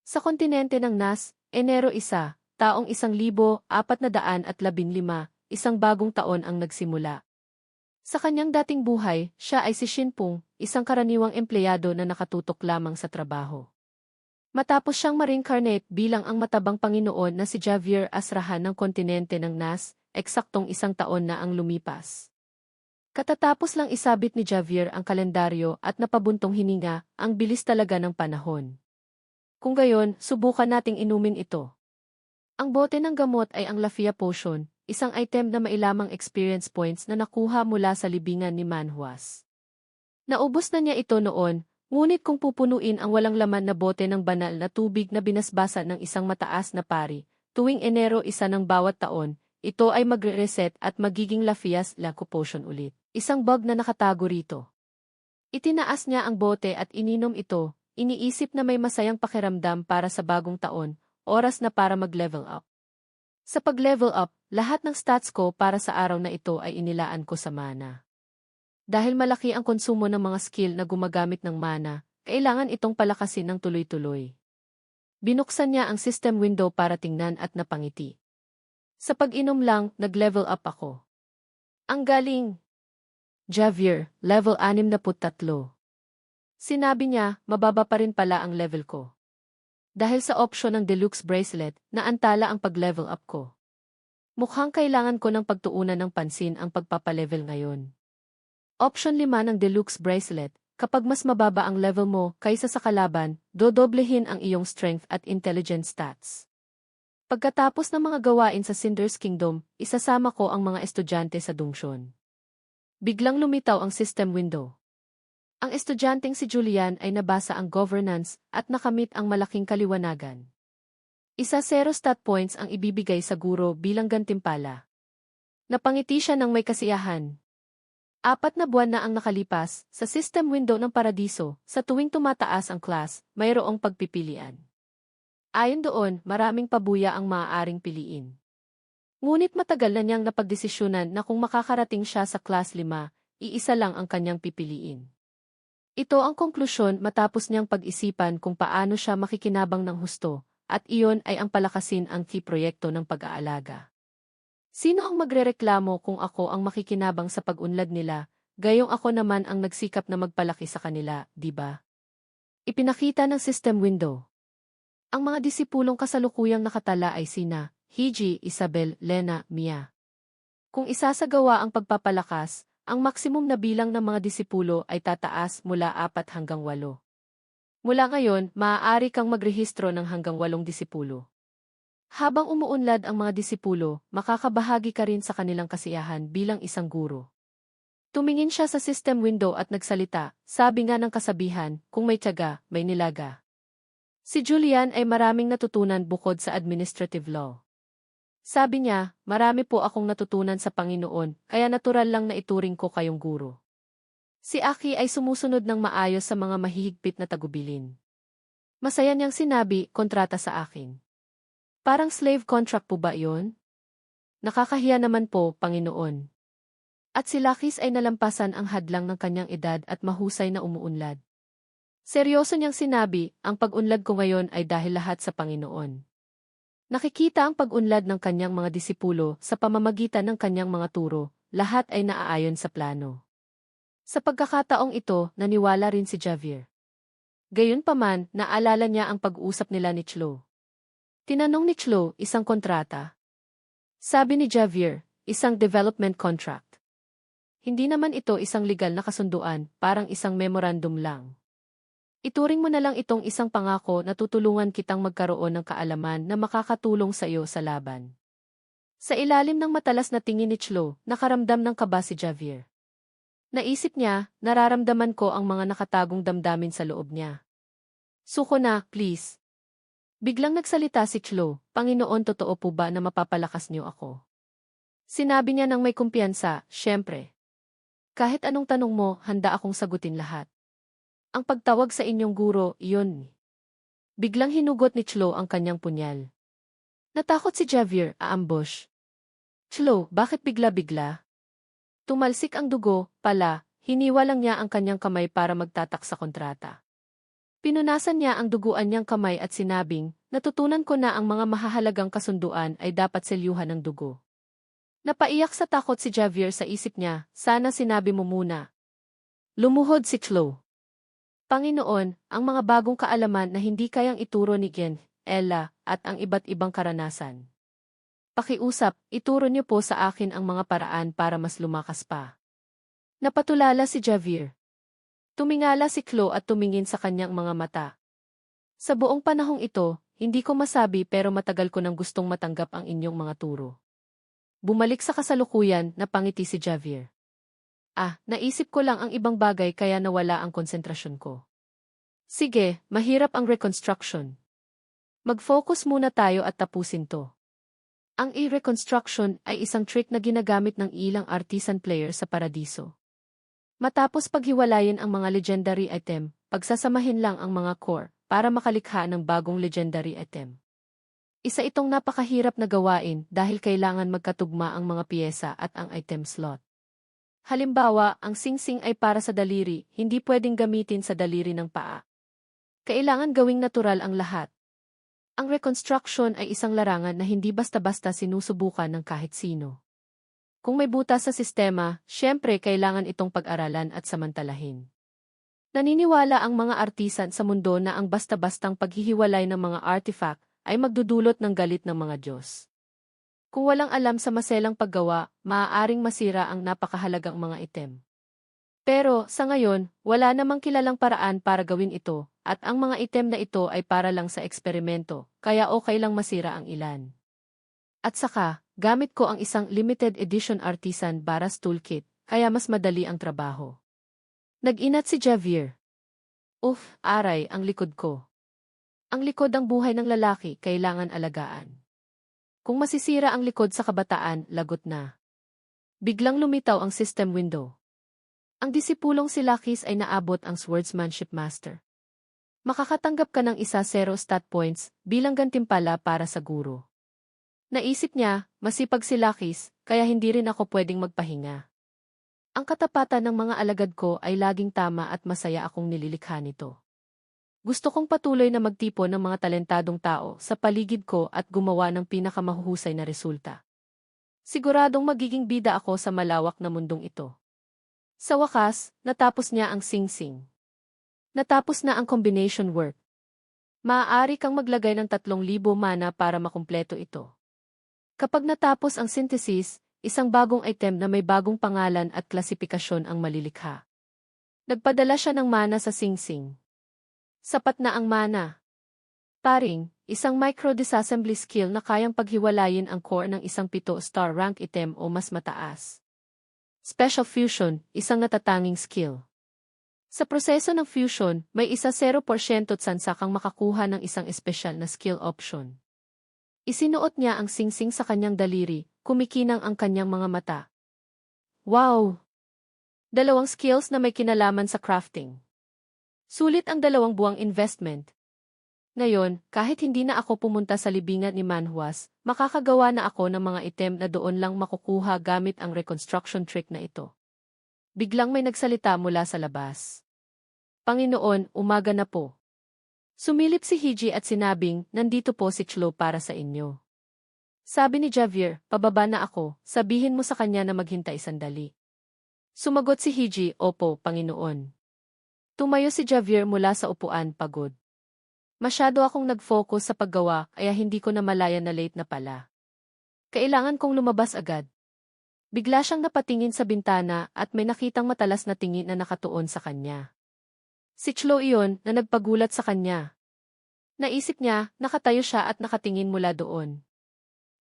Sa kontinente ng Nas, Enero 1, taong 1415, isang bagong taon ang nagsimula. Sa kanyang dating buhay, siya ay si Shinpung, isang karaniwang empleyado na nakatutok lamang sa trabaho. Matapos siyang ma-reincarnate bilang ang matabang Panginoon na si Javier Asrahan ng kontinente ng Nas, eksaktong isang taon na ang lumipas. Katatapos lang isabit ni Javier ang kalendaryo at napabuntong hininga, ang bilis talaga ng panahon. Kung gayon, subukan nating inumin ito. Ang bote ng gamot ay ang Lafia Potion, isang item na mailamang experience points na nakuha mula sa libingan ni Manhuas. Naubos na niya ito noon, ngunit kung pupunuin ang walang laman na bote ng banal na tubig na binasbasa ng isang mataas na pari, tuwing Enero 1 ng bawat taon, ito ay magre-reset at magiging Lafia's Laco Potion ulit. Isang bug na nakatago rito. Itinaas niya ang bote at ininom ito, iniisip na may masayang pakiramdam para sa bagong taon, oras na para mag-level up. Sa pag-level up, lahat ng stats ko para sa araw na ito ay inilaan ko sa mana. Dahil malaki ang konsumo ng mga skill na gumagamit ng mana, kailangan itong palakasin ng tuloy-tuloy. Binuksan niya ang system window para tingnan at napangiti. Sa pag-inom lang, nag-level up ako. Ang galing! Javier, level 63. Sinabi niya, mababa pa rin pala ang level ko. Dahil sa option ng Deluxe Bracelet, naantala ang pag-level up ko. Mukhang kailangan ko ng pagtuunan ng pansin ang pagpapalevel ngayon. Option 5 ng Deluxe Bracelet, kapag mas mababa ang level mo kaysa sa kalaban, dodoblehin ang iyong strength at intelligence stats. Pagkatapos ng mga gawain sa Cinder's Kingdom, isasama ko ang mga estudyante sa dungsyon. Biglang lumitaw ang system window. Ang estudyanteng si Julian ay nabasa ang governance at nakamit ang malaking kaliwanagan. 0 stat points ang ibibigay sa guro bilang gantimpala. Napangiti siya ng may kasiyahan. 4 na buwan na ang nakalipas, sa system window ng paradiso, sa tuwing tumataas ang class, mayroong pagpipilian. Ayon doon, maraming pabuya ang maaaring piliin. Ngunit matagal na niyang napagdesisyonan na kung makakarating siya sa class 5, iisa lang ang kanyang pipiliin. Ito ang konklusyon matapos niyang pag-isipan kung paano siya makikinabang ng husto, at iyon ay ang palakasin ang key proyekto ng pag-aalaga. Sino ang magrereklamo kung ako ang makikinabang sa pag-unlad nila, gayong ako naman ang nagsikap na magpalaki sa kanila, di ba? Ipinakita ng system window. Ang mga disipulong kasalukuyang nakatala ay sina Hiji, Isabel, Lena, Mia. Kung isasagawa ang pagpapalakas, ang maksimum na bilang ng mga disipulo ay tataas mula 4 hanggang 8. Mula ngayon, maaari kang magrehistro ng hanggang 8 disipulo. Habang umuunlad ang mga disipulo, makakabahagi ka rin sa kanilang kasiyahan bilang isang guro. Tumingin siya sa system window at nagsalita, sabi nga ng kasabihan, kung may tiyaga, may nilaga. Si Julian ay maraming natutunan bukod sa administrative law. Sabi niya, marami po akong natutunan sa Panginoon, kaya natural lang na ituring ko kayong guro. Si Aki ay sumusunod ng maayos sa mga mahihigpit na tagubilin. Masaya niyang sinabi, kontrata sa akin. Parang slave contract po ba iyon? Nakakahiya naman po, Panginoon. At si Lakis ay nalampasan ang hadlang ng kanyang edad at mahusay na umuunlad. Seryoso niyang sinabi, ang pag-unlad ko ngayon ay dahil lahat sa Panginoon. Nakikita ang pag-unlad ng kanyang mga disipulo sa pamamagitan ng kanyang mga turo, lahat ay naaayon sa plano. Sa pagkakataong ito, naniwala rin si Javier. Gayunpaman, naalala niya ang pag-uusap nila ni Chlo. Tinanong ni Chlo, isang kontrata. Sabi ni Javier, isang development contract. Hindi naman ito isang legal na kasunduan, parang isang memorandum lang. Ituring mo na lang itong isang pangako na tutulungan kitang magkaroon ng kaalaman na makakatulong sa iyo sa laban. Sa ilalim ng matalas na tingin ni Chlo, nakaramdam ng kaba si Javier. Naisip niya, nararamdaman ko ang mga nakatagong damdamin sa loob niya. Suko na, please. Biglang nagsalita si Chlo, Panginoon, totoo po ba na mapapalakas niyo ako? Sinabi niya ng may kumpiyansa, syempre. Kahit anong tanong mo, handa akong sagutin lahat. Ang pagtawag sa inyong guro, iyon. Biglang hinugot ni Chlo ang kanyang punyal. Natakot si Javier, aambush. Chlo, bakit bigla-bigla? Tumalsik ang dugo, pala, hiniwa lang niya ang kanyang kamay para magtatak sa kontrata. Pinunasan niya ang duguan niyang kamay at sinabing, natutunan ko na ang mga mahahalagang kasunduan ay dapat selyuhan ng dugo. Napaiyak sa takot si Javier sa isip niya, sana sinabi mo muna. Lumuhod si Chloe. Panginoon, ang mga bagong kaalaman na hindi kayang ituro ni Gen, Ella, at ang iba't ibang karanasan. Pakiusap, ituro niyo po sa akin ang mga paraan para mas lumakas pa. Napatulala si Javier. Tumingala si Chloe at tumingin sa kanyang mga mata. Sa buong panahong ito, hindi ko masabi pero matagal ko nang gustong matanggap ang inyong mga turo. Bumalik sa kasalukuyan, napangiti si Javier. Naisip ko lang ang ibang bagay kaya nawala ang konsentrasyon ko. Sige, mahirap ang reconstruction. Mag-focus muna tayo at tapusin to. Ang e-reconstruction ay isang trick na ginagamit ng ilang artisan player sa paradiso. Matapos paghiwalayin ang mga legendary item, pagsasamahin lang ang mga core para makalikha ng bagong legendary item. Isa itong napakahirap na gawain dahil kailangan magkatugma ang mga piyesa at ang item slot. Halimbawa, ang singsing ay para sa daliri, hindi pwedeng gamitin sa daliri ng paa. Kailangan gawing natural ang lahat. Ang reconstruction ay isang larangan na hindi basta-basta sinusubukan ng kahit sino. Kung may butas sa sistema, syempre kailangan itong pag-aralan at samantalahin. Naniniwala ang mga artisan sa mundo na ang basta-bastang paghihiwalay ng mga artifact ay magdudulot ng galit ng mga Diyos. Kung walang alam sa maselang paggawa, maaaring masira ang napakahalagang mga item. Pero, sa ngayon, wala namang kilalang paraan para gawin ito, at ang mga item na ito ay para lang sa eksperimento, kaya okay lang masira ang ilan. At saka, gamit ko ang isang limited edition artisan Baras toolkit, kaya mas madali ang trabaho. Nag-inat si Javier. Aray, ang likod ko. Ang likod ang buhay ng lalaki, kailangan alagaan. Kung masisira ang likod sa kabataan, lagot na. Biglang lumitaw ang system window. Ang disipulong si Lakis ay naabot ang Swordsmanship Master. Makakatanggap ka ng 1-0 stat points bilang gantimpala para sa guro. Naisip niya, masipag si Lakis, kaya hindi rin ako pwedeng magpahinga. Ang katapatan ng mga alagad ko ay laging tama at masaya akong nililikha nito. Gusto kong patuloy na magtipon ng mga talentadong tao sa paligid ko at gumawa ng pinakamahuhusay na resulta. Siguradong magiging bida ako sa malawak na mundong ito. Sa wakas, natapos niya ang singsing. Natapos na ang combination work. Maaari kang maglagay ng 3,000 mana para makumpleto ito. Kapag natapos ang synthesis, isang bagong item na may bagong pangalan at klasifikasyon ang malilikha. Nagpadala siya ng mana sa singsing. Sapat na ang mana. Paring, isang micro-disassembly skill na kayang paghiwalayin ang core ng isang 7-star rank item o mas mataas. Special Fusion, isang natatanging skill. Sa proseso ng fusion, may 0% tsansa kang makakuha ng isang espesyal na skill option. Isinuot niya ang singsing sa kanyang daliri, kumikinang ang kanyang mga mata. Wow! 2 skills na may kinalaman sa crafting. Sulit ang 2 buwang investment. Ngayon, kahit hindi na ako pumunta sa libingan ni Manhwas, makakagawa na ako ng mga item na doon lang makukuha gamit ang reconstruction trick na ito. Biglang may nagsalita mula sa labas. Panginoon, umaga na po. Sumilip si Hiji at sinabing, nandito po si Chloe para sa inyo. Sabi ni Javier, pababa na ako, sabihin mo sa kanya na maghintay sandali. Sumagot si Hiji, opo, Panginoon. Tumayo si Javier mula sa upuan, pagod. Masyado akong nag-focus sa paggawa kaya hindi ko namalayan na late na pala. Kailangan kong lumabas agad. Bigla siyang napatingin sa bintana at may nakitang matalas na tingin na nakatuon sa kanya. Si Chloe iyon na nagpagulat sa kanya. Naisip niya, nakatayo siya at nakatingin mula doon.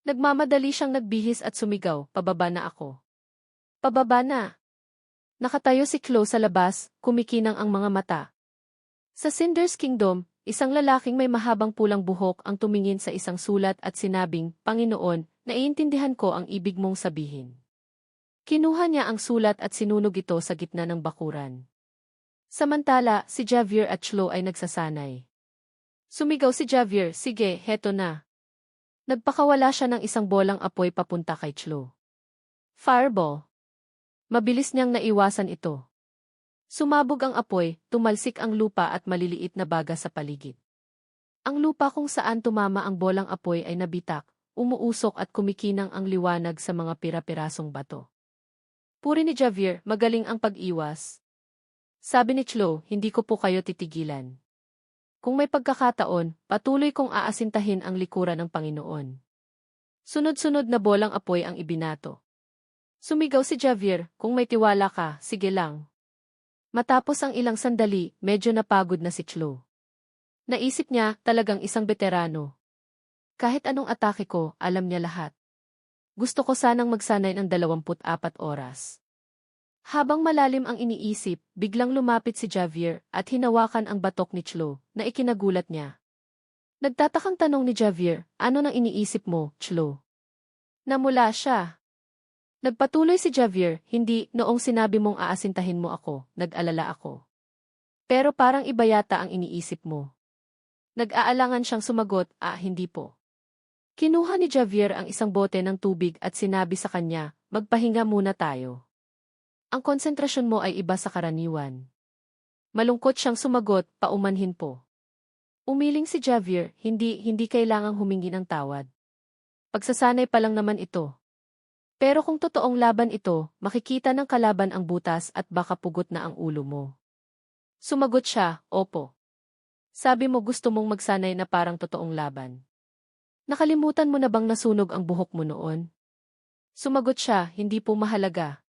Nagmamadali siyang nagbihis at sumigaw, pababa na ako. Pababa na. Nakatayo si Chloe sa labas, kumikinang ang mga mata. Sa Cinder's Kingdom, isang lalaking may mahabang pulang buhok ang tumingin sa isang sulat at sinabing, Panginoon, naiintindihan ko ang ibig mong sabihin. Kinuha niya ang sulat at sinunog ito sa gitna ng bakuran. Samantala, si Javier at Chloe ay nagsasanay. Sumigaw si Javier, sige, heto na. Nagpakawala siya ng isang bolang apoy papunta kay Chloe. Fireball. Mabilis niyang naiwasan ito. Sumabog ang apoy, tumalsik ang lupa at maliliit na baga sa paligid. Ang lupa kung saan tumama ang bolang apoy ay nabitak, umuusok at kumikinang ang liwanag sa mga pira-pirasong bato. Puri ni Javier, magaling ang pag-iwas. Sabi ni Chloe, hindi ko po kayo titigilan. Kung may pagkakataon, patuloy kong aasintahin ang likuran ng Panginoon. Sunod-sunod na bolang apoy ang ibinato. Sumigaw si Javier, kung may tiwala ka, sige lang. Matapos ang ilang sandali, medyo napagod na si Chloe. Naisip niya, talagang isang veterano. Kahit anong atake ko, alam niya lahat. Gusto ko sanang magsanay ng 24 oras. Habang malalim ang iniisip, biglang lumapit si Javier at hinawakan ang batok ni Chloe na ikinagulat niya. Nagtatakang tanong ni Javier, ano nang iniisip mo, Chloe? Namula siya. Nagpatuloy si Javier, hindi, noong sinabi mong aasintahin mo ako, nag-alala ako. Pero parang iba yata ang iniisip mo. Nag-aalangan siyang sumagot, hindi po. Kinuha ni Javier ang isang bote ng tubig at sinabi sa kanya, magpahinga muna tayo. Ang konsentrasyon mo ay iba sa karaniwan. Malungkot siyang sumagot, paumanhin po. Umiling si Javier, hindi kailangang humingi ng tawad. Pagsasanay pa lang naman ito. Pero kung totoong laban ito, makikita ng kalaban ang butas at baka pugot na ang ulo mo. Sumagot siya, opo. Sabi mo gusto mong magsanay na parang totoong laban. Nakalimutan mo na bang nasunog ang buhok mo noon? Sumagot siya, hindi po mahalaga.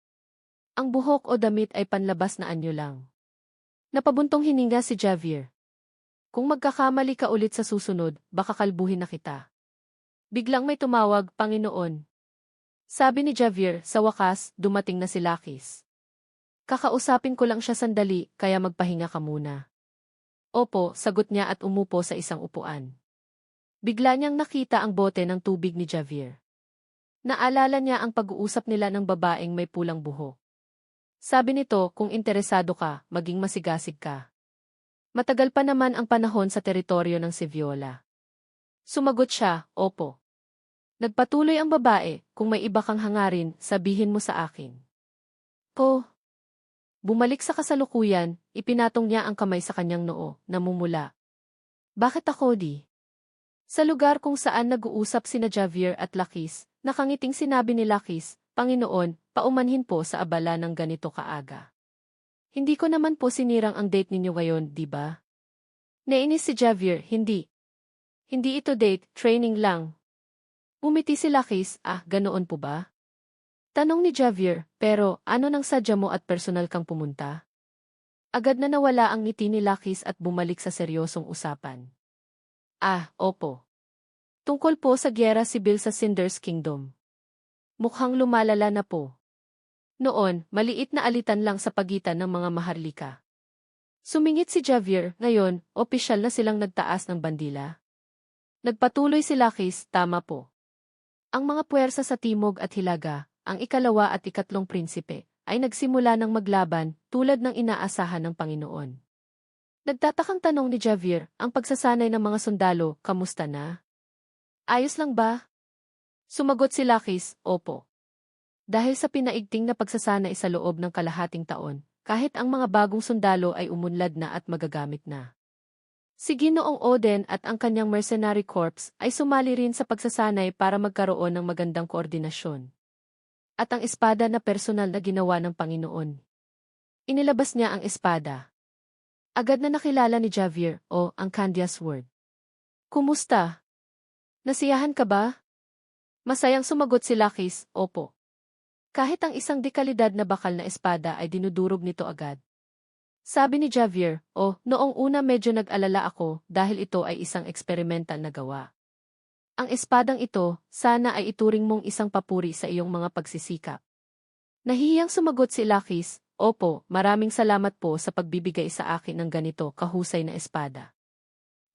Ang buhok o damit ay panlabas na anyo lang. Napabuntong hininga si Javier. Kung magkakamali ka ulit sa susunod, baka kalbuhin na kita. Biglang may tumawag, Panginoon. Sabi ni Javier, sa wakas, dumating na si Lakis. Kakausapin ko lang siya sandali, kaya magpahinga ka muna. Opo, sagot niya at umupo sa isang upuan. Bigla niyang nakita ang bote ng tubig ni Javier. Naalala niya ang pag-uusap nila ng babaeng may pulang buhok. Sabi nito, kung interesado ka, maging masigasig ka. Matagal pa naman ang panahon sa teritoryo ng si Viola. Sumagot siya, opo. Nagpatuloy ang babae, kung may iba kang hangarin, sabihin mo sa akin. Po. Bumalik sa kasalukuyan, ipinatong niya ang kamay sa kanyang noo, namumula. Bakit ako di? Sa lugar kung saan nag-uusap sina Javier at Lakis, nakangiting sinabi ni Lakis, Panginoon, paumanhin po sa abala ng ganito kaaga. Hindi ko naman po sinirang ang date ninyo ngayon, di ba? Nainis si Javier, hindi. Hindi ito date, training lang. Umiti si Lakis, ganoon po ba? Tanong ni Javier, pero ano nang sadya mo at personal kang pumunta? Agad na nawala ang ngiti ni Lakis at bumalik sa seryosong usapan. Opo. Tungkol po sa gyera sibil sa Cinder's Kingdom. Mukhang lumalala na po. Noon, maliit na alitan lang sa pagitan ng mga maharlika. Sumingit si Javier, ngayon, opisyal na silang nagtaas ng bandila. Nagpatuloy si Lakis, tama po. Ang mga puwersa sa timog at hilaga, ang ikalawa at ikatlong prinsipe, ay nagsimula ng maglaban tulad ng inaasahan ng Panginoon. Nagtatakang tanong ni Javier, ang pagsasanay ng mga sundalo, kamusta na? Ayos lang ba? Sumagot si Lakis, opo. Dahil sa pinaigting na pagsasanay sa loob ng kalahating taon, kahit ang mga bagong sundalo ay umunlad na at magagamit na. Si Ginoong Oden at ang kanyang mercenary corps ay sumali rin sa pagsasanay para magkaroon ng magandang koordinasyon. At ang espada na personal na ginawa ng Panginoon. Inilabas niya ang espada. Agad na nakilala ni Javier, ang Candia Sword. Kumusta? Nasiyahan ka ba? Masayang sumagot si Lakis, opo. Kahit ang isang dekalidad na bakal na espada ay dinudurog nito agad. Sabi ni Javier, noong una medyo nag-alala ako dahil ito ay isang eksperimental na gawa. Ang espadang ito, sana ay ituring mong isang papuri sa iyong mga pagsisikap. Nahihiyang sumagot si Lakis, opo, maraming salamat po sa pagbibigay sa akin ng ganito kahusay na espada.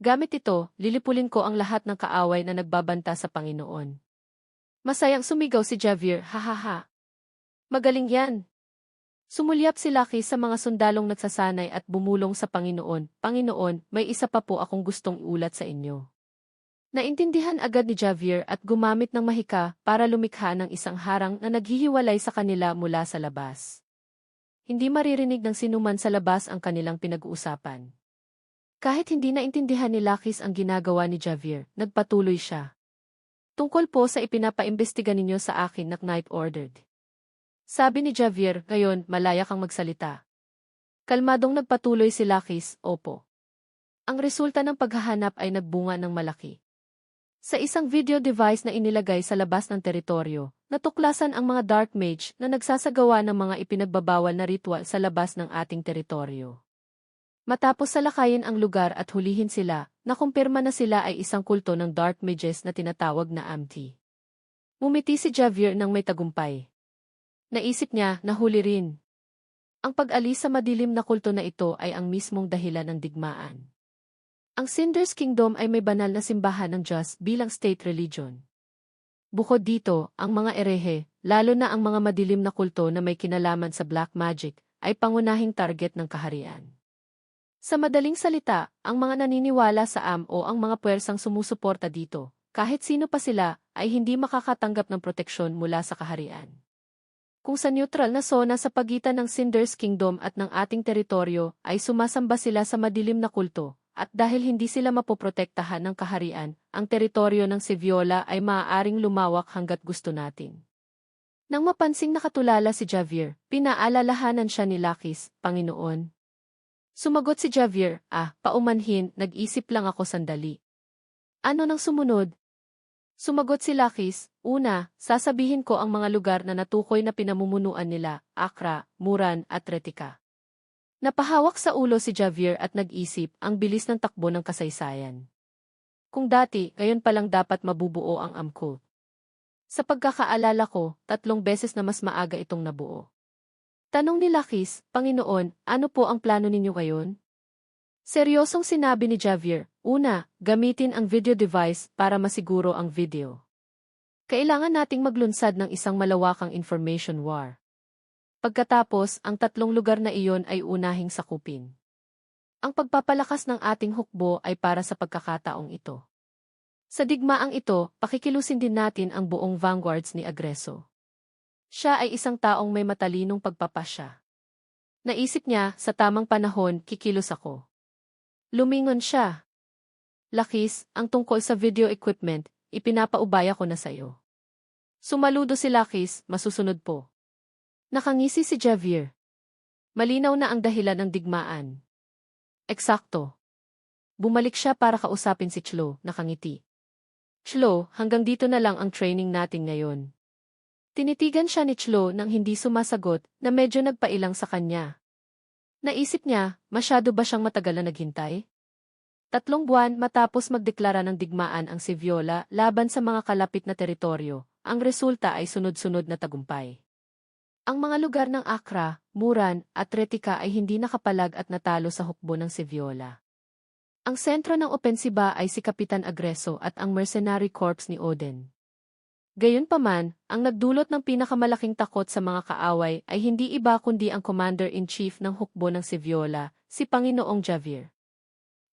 Gamit ito, lilipulin ko ang lahat ng kaaway na nagbabanta sa Panginoon. Masayang sumigaw si Javier, hahaha. Magaling yan. Sumulyap si Lakis sa mga sundalong nagsasanay at bumulong sa Panginoon, Panginoon, may isa pa po akong gustong iulat sa inyo. Naintindihan agad ni Javier at gumamit ng mahika para lumikha ng isang harang na naghihiwalay sa kanila mula sa labas. hindi maririnig ng sinuman sa labas ang kanilang pinag-uusapan. Kahit hindi naintindihan ni Lakis ang ginagawa ni Javier, nagpatuloy siya. Tungkol po sa ipinapaimbestiga ninyo sa akin na knight ordered. Sabi ni Javier, ngayon, malaya kang magsalita. Kalmadong nagpatuloy si Lakis, opo. Ang resulta ng paghahanap ay nagbunga ng malaki. Sa isang video device na inilagay sa labas ng teritoryo, natuklasan ang mga dark mage na nagsasagawa ng mga ipinagbabawal na ritual sa labas ng ating teritoryo. Matapos salakayin ang lugar at hulihin sila, nakumpirma na sila ay isang kulto ng dark mages na tinatawag na Amti. Ngumiti si Javier nang may tagumpay. Naisip niya, nahuli rin. Ang pag-alis sa madilim na kulto na ito ay ang mismong dahilan ng digmaan. Ang Cinder's Kingdom ay may banal na simbahan ng Diyos bilang state religion. Bukod dito, ang mga erehe, lalo na ang mga madilim na kulto na may kinalaman sa black magic, ay pangunahing target ng kaharian. Sa madaling salita, ang mga naniniwala sa o ang mga puwersang sumusuporta dito, kahit sino pa sila, ay hindi makakatanggap ng proteksyon mula sa kaharian. Kung sa neutral na zona sa pagitan ng Cinder's Kingdom at ng ating teritoryo, ay sumasamba sila sa madilim na kulto, at dahil hindi sila mapoprotektahan ng kaharian, ang teritoryo ng Seviola ay maaaring lumawak hanggat gusto natin. Nang mapansing nakatulala si Javier, pinaalalahanan siya ni Lakis, Panginoon. Sumagot si Javier, paumanhin, nag-isip lang ako sandali. Ano nang sumunod? Sumagot si Lakis, una, sasabihin ko ang mga lugar na natukoy na pinamumunuan nila, Accra, Muran at Retica. Napahawak sa ulo si Javier at nag-isip ang bilis ng takbo ng kasaysayan. Kung dati, ngayon palang dapat mabubuo ang AMCO. Sa pagkakaalala ko, 3 beses na mas maaga itong nabuo. Tanong ni Lakis, Panginoon, ano po ang plano ninyo ngayon? Seryosong sinabi ni Javier, una, gamitin ang video device para masiguro ang video. Kailangan nating maglunsad ng isang malawakang information war. Pagkatapos, ang 3 lugar na iyon ay unahing sakupin. Ang pagpapalakas ng ating hukbo ay para sa pagkakataong ito. Sa digmaang ito, pakikilusin din natin ang buong vanguards ni Agreso. Siya ay isang taong may matalinong pagpapasya. Naisip niya, sa tamang panahon, kikilos ako. Lumingon siya. Lakis, ang tungkol sa video equipment, ipinapaubaya ko na sayo. Sumaludo si Lakis, masusunod po. Nakangisi si Javier. Malinaw na ang dahilan ng digmaan. Eksakto. Bumalik siya para kausapin si Chlo, nakangiti. Chlo, hanggang dito na lang ang training natin ngayon. Tinitigan siya ni Chlo nang hindi sumasagot na medyo nagpailang sa kanya. Naisip niya, masyado ba siyang matagal na naghintay? 3 buwan matapos magdeklara ng digmaan ang Seviola laban sa mga kalapit na teritoryo, ang resulta ay sunod-sunod na tagumpay. Ang mga lugar ng Accra, Muran, at Retica ay hindi nakapalag at natalo sa hukbo ng Seviola. Ang sentro ng opensiba ay si Kapitan Agreso at ang mercenary corps ni Oden. Gayunpaman, ang nagdulot ng pinakamalaking takot sa mga kaaway ay hindi iba kundi ang commander-in-chief ng hukbo ng Seviola, si Panginoong Javier.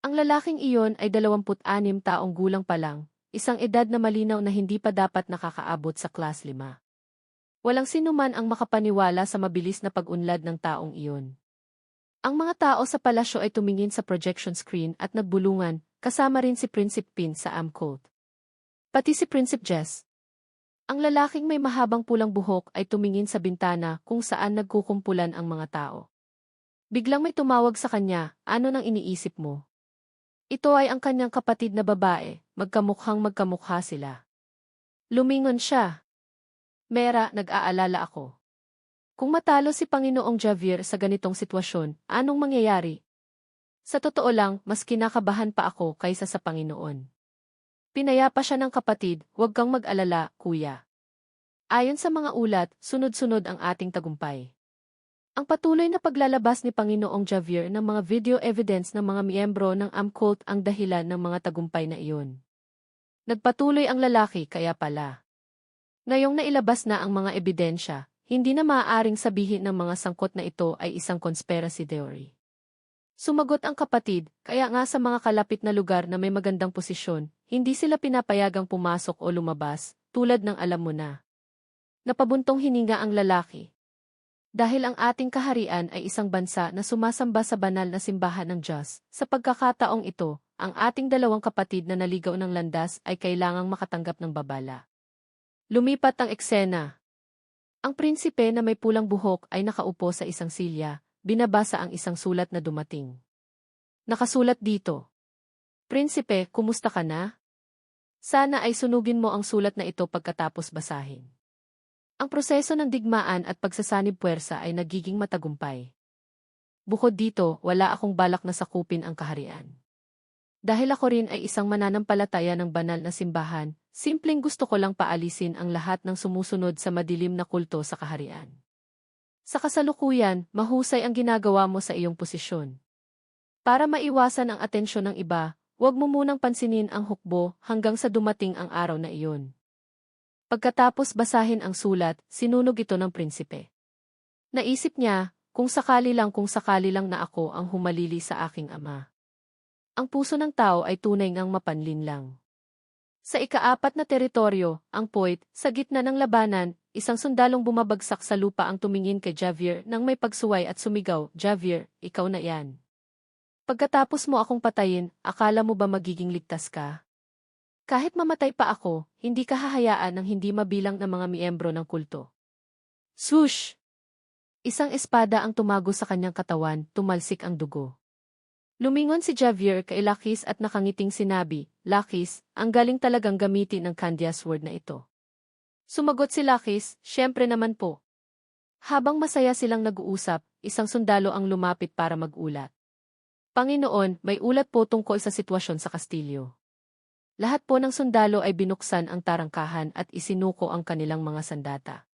Ang lalaking iyon ay 26 taong gulang pa lang, isang edad na malinaw na hindi pa dapat nakakaabot sa class 5. Walang sinuman ang makapaniwala sa mabilis na pag-unlad ng taong iyon. Ang mga tao sa palasyo ay tumingin sa projection screen at nagbulungan, kasama rin si Prinsipe Pin sa Amcolt. Pati si Prinsipe Jess. Ang lalaking may mahabang pulang buhok ay tumingin sa bintana kung saan nagkukumpulan ang mga tao. Biglang may tumawag sa kanya, ano nang iniisip mo? Ito ay ang kanyang kapatid na babae, magkamukhang magkamukha sila. Lumingon siya. Mera, nag-aalala ako. Kung matalo si Panginoong Javier sa ganitong sitwasyon, anong mangyayari? Sa totoo lang, mas kinakabahan pa ako kaysa sa Panginoon. Pinayapa siya ng kapatid, huwag kang mag-alala, kuya. Ayon sa mga ulat, sunod-sunod ang ating tagumpay. Ang patuloy na paglalabas ni Panginoong Javier ng mga video evidence ng mga miyembro ng AMCOLT ang dahilan ng mga tagumpay na iyon. Nagpatuloy ang lalaki kaya pala. Ngayong nailabas na ang mga ebidensya, hindi na maaaring sabihin ng mga sangkot na ito ay isang conspiracy theory. Sumagot ang kapatid, kaya nga sa mga kalapit na lugar na may magandang posisyon, hindi sila pinapayagang pumasok o lumabas, tulad ng alam mo na. Napabuntong hininga ang lalaki. Dahil ang ating kaharian ay isang bansa na sumasamba sa banal na simbahan ng Diyos, sa pagkakataong ito, ang ating dalawang kapatid na naligaw ng landas ay kailangang makatanggap ng babala. Lumipat ang eksena. Ang prinsipe na may pulang buhok ay nakaupo sa isang silya, binabasa ang isang sulat na dumating. Nakasulat dito. Prinsipe, kumusta ka na? Sana ay sunugin mo ang sulat na ito pagkatapos basahin. Ang proseso ng digmaan at pagsasanib puwersa ay nagiging matagumpay. Bukod dito, wala akong balak na sakupin ang kaharian. Dahil ako rin ay isang mananampalataya ng banal na simbahan, simpleng gusto ko lang paalisin ang lahat ng sumusunod sa madilim na kulto sa kaharian. Sa kasalukuyan, mahusay ang ginagawa mo sa iyong posisyon. Para maiwasan ang atensyon ng iba, huwag mo munang pansinin ang hukbo hanggang sa dumating ang araw na iyon. Pagkatapos basahin ang sulat, sinunog ito ng prinsipe. Naisip niya, kung sakali lang na ako ang humalili sa aking ama. Ang puso ng tao ay tunay ngang mapanlinlang. Sa ika-4 na teritoryo, ang Poit, sa gitna ng labanan, isang sundalong bumabagsak sa lupa ang tumingin kay Javier nang may pagsuway at sumigaw, "Javier, ikaw na yan. Pagkatapos mo akong patayin, akala mo ba magiging ligtas ka? Kahit mamatay pa ako, hindi ka hahayaan ng hindi mabilang na mga miyembro ng kulto." Swoosh! Isang espada ang tumago sa kanyang katawan, tumalsik ang dugo. Lumingon si Javier kay Lakis at nakangiting sinabi, "Lakis, ang galing talagang gamitin ang Candia Sword na ito." Sumagot si Lakis, "Siyempre naman po." Habang masaya silang nag-uusap, isang sundalo ang lumapit para mag-ulat. "Panginoon, may ulat po tungkol sa sitwasyon sa kastilyo." Lahat po ng sundalo ay binuksan ang tarangkahan at isinuko ang kanilang mga sandata.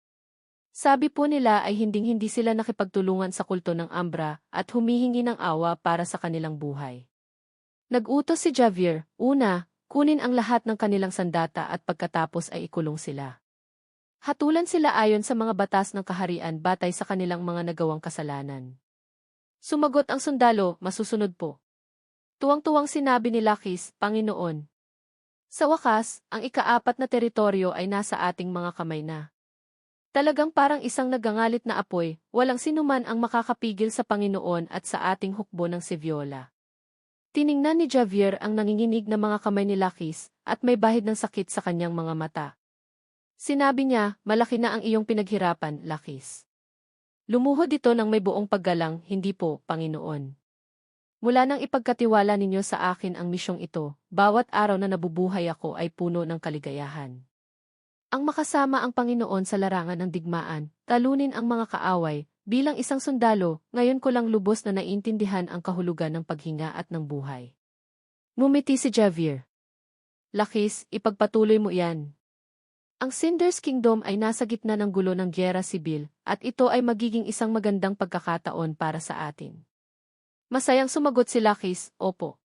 Sabi po nila ay hinding-hindi sila nakipagtulungan sa kulto ng Ambra at humihingi ng awa para sa kanilang buhay. Nag-utos si Javier, una, kunin ang lahat ng kanilang sandata at pagkatapos ay ikulong sila. Hatulan sila ayon sa mga batas ng kaharian batay sa kanilang mga nagawang kasalanan. Sumagot ang sundalo, "Masusunod po." Tuwang-tuwang sinabi ni Lakis, "Panginoon. Sa wakas, ang ika-4 na teritoryo ay nasa ating mga kamay na." Talagang parang isang nagangalit na apoy, walang sinuman ang makakapigil sa Panginoon at sa ating hukbo ng Seviola. Tiningnan ni Javier ang nanginginig na mga kamay ni Lakis at may bahid ng sakit sa kanyang mga mata. Sinabi niya, "Malaki na ang iyong pinaghirapan, Lakis." Lumuhod ito ng may buong paggalang, "Hindi po, Panginoon. Mula nang ipagkatiwala ninyo sa akin ang misyong ito, bawat araw na nabubuhay ako ay puno ng kaligayahan. Ang makasama ang Panginoon sa larangan ng digmaan, talunin ang mga kaaway, bilang isang sundalo, ngayon ko lang lubos na naiintindihan ang kahulugan ng paghinga at ng buhay." Ngumiti si Javier. "Lakis, ipagpatuloy mo yan. Ang Cinders Kingdom ay nasa gitna ng gulo ng gyera sibil, at ito ay magiging isang magandang pagkakataon para sa atin." Masayang sumagot si Lakis, "Opo.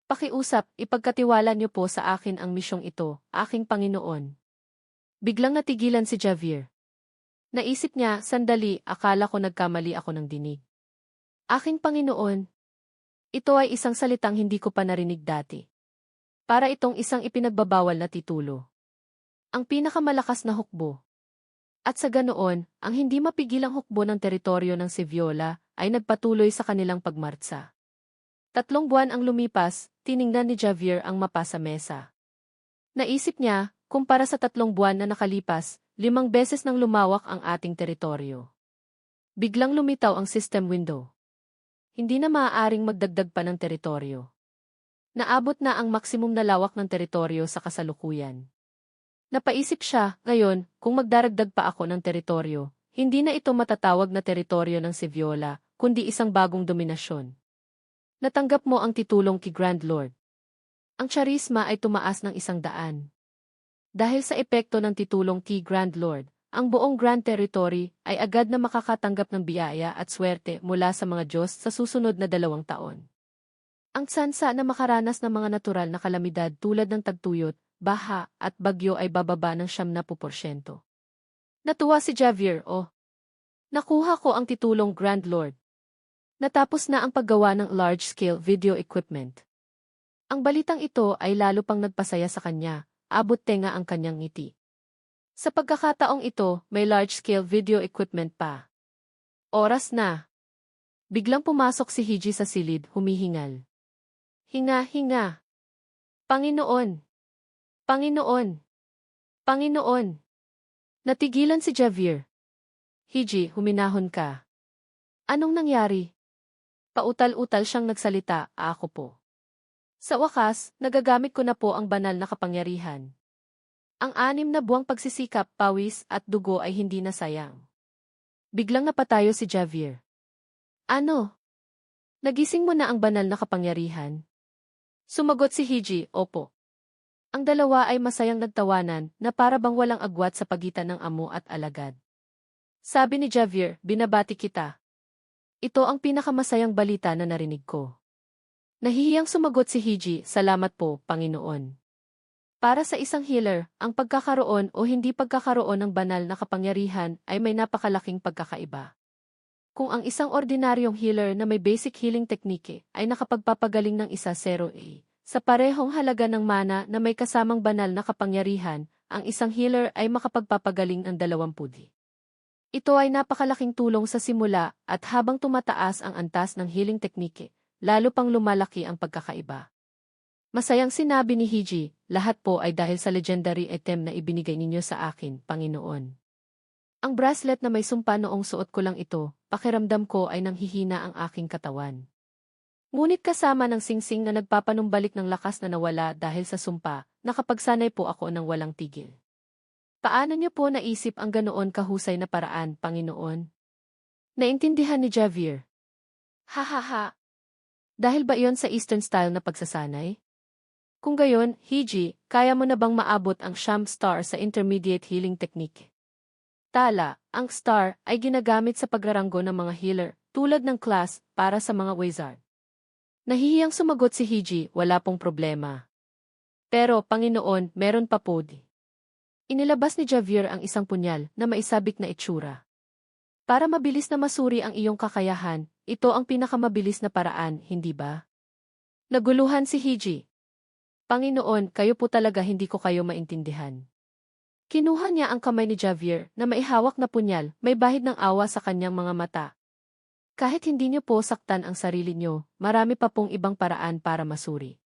Pakiusap, ipagkatiwala niyo po sa akin ang misyong ito, aking Panginoon." Biglang natigilan si Javier. Naisip niya, sandali, akala ko nagkamali ako ng dinig. "Aking Panginoon." Ito ay isang salitang hindi ko pa narinig dati. Para itong isang ipinagbabawal na titulo. Ang pinakamalakas na hukbo. At sa ganoon, ang hindi mapigilang hukbo ng teritoryo ng Seviola ay nagpatuloy sa kanilang pagmartsa. 3 buwan ang lumipas, tiningnan ni Javier ang mapa sa mesa. Naisip niya, kumpara sa 3 buwan na nakalipas, 5 beses nang lumawak ang ating teritoryo. Biglang lumitaw ang system window. Hindi na maaaring magdagdag pa ng teritoryo. Naabot na ang maksimum na lawak ng teritoryo sa kasalukuyan. Napaisip siya, ngayon, kung magdaragdag pa ako ng teritoryo, hindi na ito matatawag na teritoryo ng Seviola, kundi isang bagong dominasyon. Natanggap mo ang titulong kay Grand Lord. Ang charisma ay tumaas ng 100. Dahil sa epekto ng titulong kay Grand Lord, ang buong Grand Territory ay agad na makakatanggap ng biyaya at swerte mula sa mga Diyos sa susunod na 2 taon. Ang tsansa na makaranas ng mga natural na kalamidad tulad ng tagtuyot, baha, at bagyo ay bababa ng 70%. Natuwa si Javier, nakuha ko ang titulong Grand Lord. Natapos na ang paggawa ng large-scale video equipment. Ang balitang ito ay lalo pang nagpasaya sa kanya, abot tenga ang kanyang ngiti. Sa pagkakataong ito, may large-scale video equipment pa. Oras na. Biglang pumasok si Hiji sa silid, humihingal. Hinga, hinga. Panginoon! Panginoon! Panginoon! Natigilan si Javier. Hiji, huminahon ka. Anong nangyari? Pautal-utal siyang nagsalita, ako po. Sa wakas, nagagamit ko na po ang banal na kapangyarihan. Ang 6 na buwang pagsisikap, pawis at dugo ay hindi na sayang. Biglang napatayo si Javier. Ano? Nagising mo na ang banal na kapangyarihan? Sumagot si Hiji, opo. Ang dalawa ay masayang nagtawanan na para bang walang agwat sa pagitan ng amo at alagad. Sabi ni Javier, binabati kita. Ito ang pinakamasayang balita na narinig ko. Nahihiyang sumagot si Hiji, salamat po, Panginoon. Para sa isang healer, ang pagkakaroon o hindi pagkakaroon ng banal na kapangyarihan ay may napakalaking pagkakaiba. Kung ang isang ordinaryong healer na may basic healing technique ay nakapagpapagaling ng 1-0 sa parehong halaga ng mana na may kasamang banal na kapangyarihan, ang isang healer ay makapagpapagaling ng 20. Ito ay napakalaking tulong sa simula at habang tumataas ang antas ng healing technique, lalo pang lumalaki ang pagkakaiba. Masayang sinabi ni Hiji, lahat po ay dahil sa legendary item na ibinigay ninyo sa akin, Panginoon. Ang bracelet na may sumpa noong suot ko lang ito, pakiramdam ko ay nanghihina ang aking katawan. Ngunit kasama ng singsing na nagpapanumbalik ng lakas na nawala dahil sa sumpa, nakapagsanay po ako ng walang tigil. Paano niyo po naisip ang ganoon kahusay na paraan, Panginoon? Naintindihan ni Javier. Ha. Dahil ba iyon sa Eastern style na pagsasanay? Kung gayon, Hiji, kaya mo na bang maabot ang Sham Star sa intermediate healing technique? Tala, ang star ay ginagamit sa pagraranggo ng mga healer, tulad ng class, para sa mga wizard. Nahihiyang sumagot si Hiji, wala pong problema. Pero, Panginoon, meron pa po di. Inilabas ni Javier ang isang punyal na maisabik na itsura. Para mabilis na masuri ang iyong kakayahan, ito ang pinakamabilis na paraan, hindi ba? Naguluhan si Hiji. Panginoon, kayo po talaga hindi ko kayo maintindihan. Kinuha niya ang kamay ni Javier na maihawak na punyal, may bahid ng awa sa kanyang mga mata. Kahit hindi niyo po saktan ang sarili niyo, marami pa pong ibang paraan para masuri.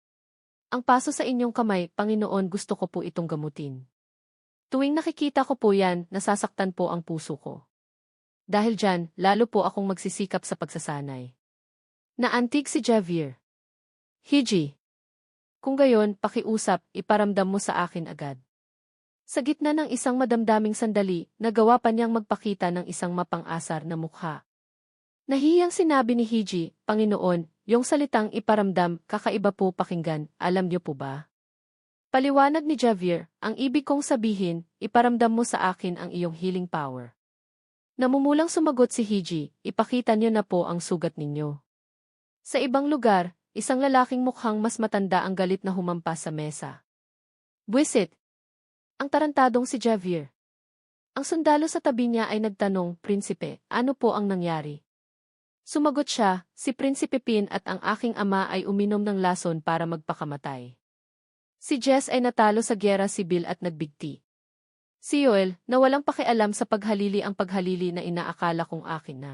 Ang paso sa inyong kamay, Panginoon, gusto ko po itong gamutin. Tuwing nakikita ko po yan, nasasaktan po ang puso ko. Dahil dyan, lalo po akong magsisikap sa pagsasanay. Naantig si Javier. Hiji. Kung gayon, pakiusap, iparamdam mo sa akin agad. Sa gitna ng isang madamdaming sandali, nagawa pa niyang magpakita ng isang mapang-asar na mukha. Nahiyang sinabi ni Hiji, Panginoon, yung salitang iparamdam, kakaiba po pakinggan, alam niyo po ba? Paliwanag ni Javier, ang ibig kong sabihin, iparamdam mo sa akin ang iyong healing power. Namumulang sumagot si Hiji, ipakita niyo na po ang sugat ninyo. Sa ibang lugar, isang lalaking mukhang mas matanda ang galit na humampas sa mesa. Buwisit! Ang tarantadong si Javier. Ang sundalo sa tabi niya ay nagtanong, Prinsipe, ano po ang nangyari? Sumagot siya, si Prinsipe Pin at ang aking ama ay uminom ng lason para magpakamatay. Si Jess ay natalo sa gyera sibil at nagbigti. Si Yoel, na walang pakialam sa paghalili ang paghalili na inaakala kong akin na.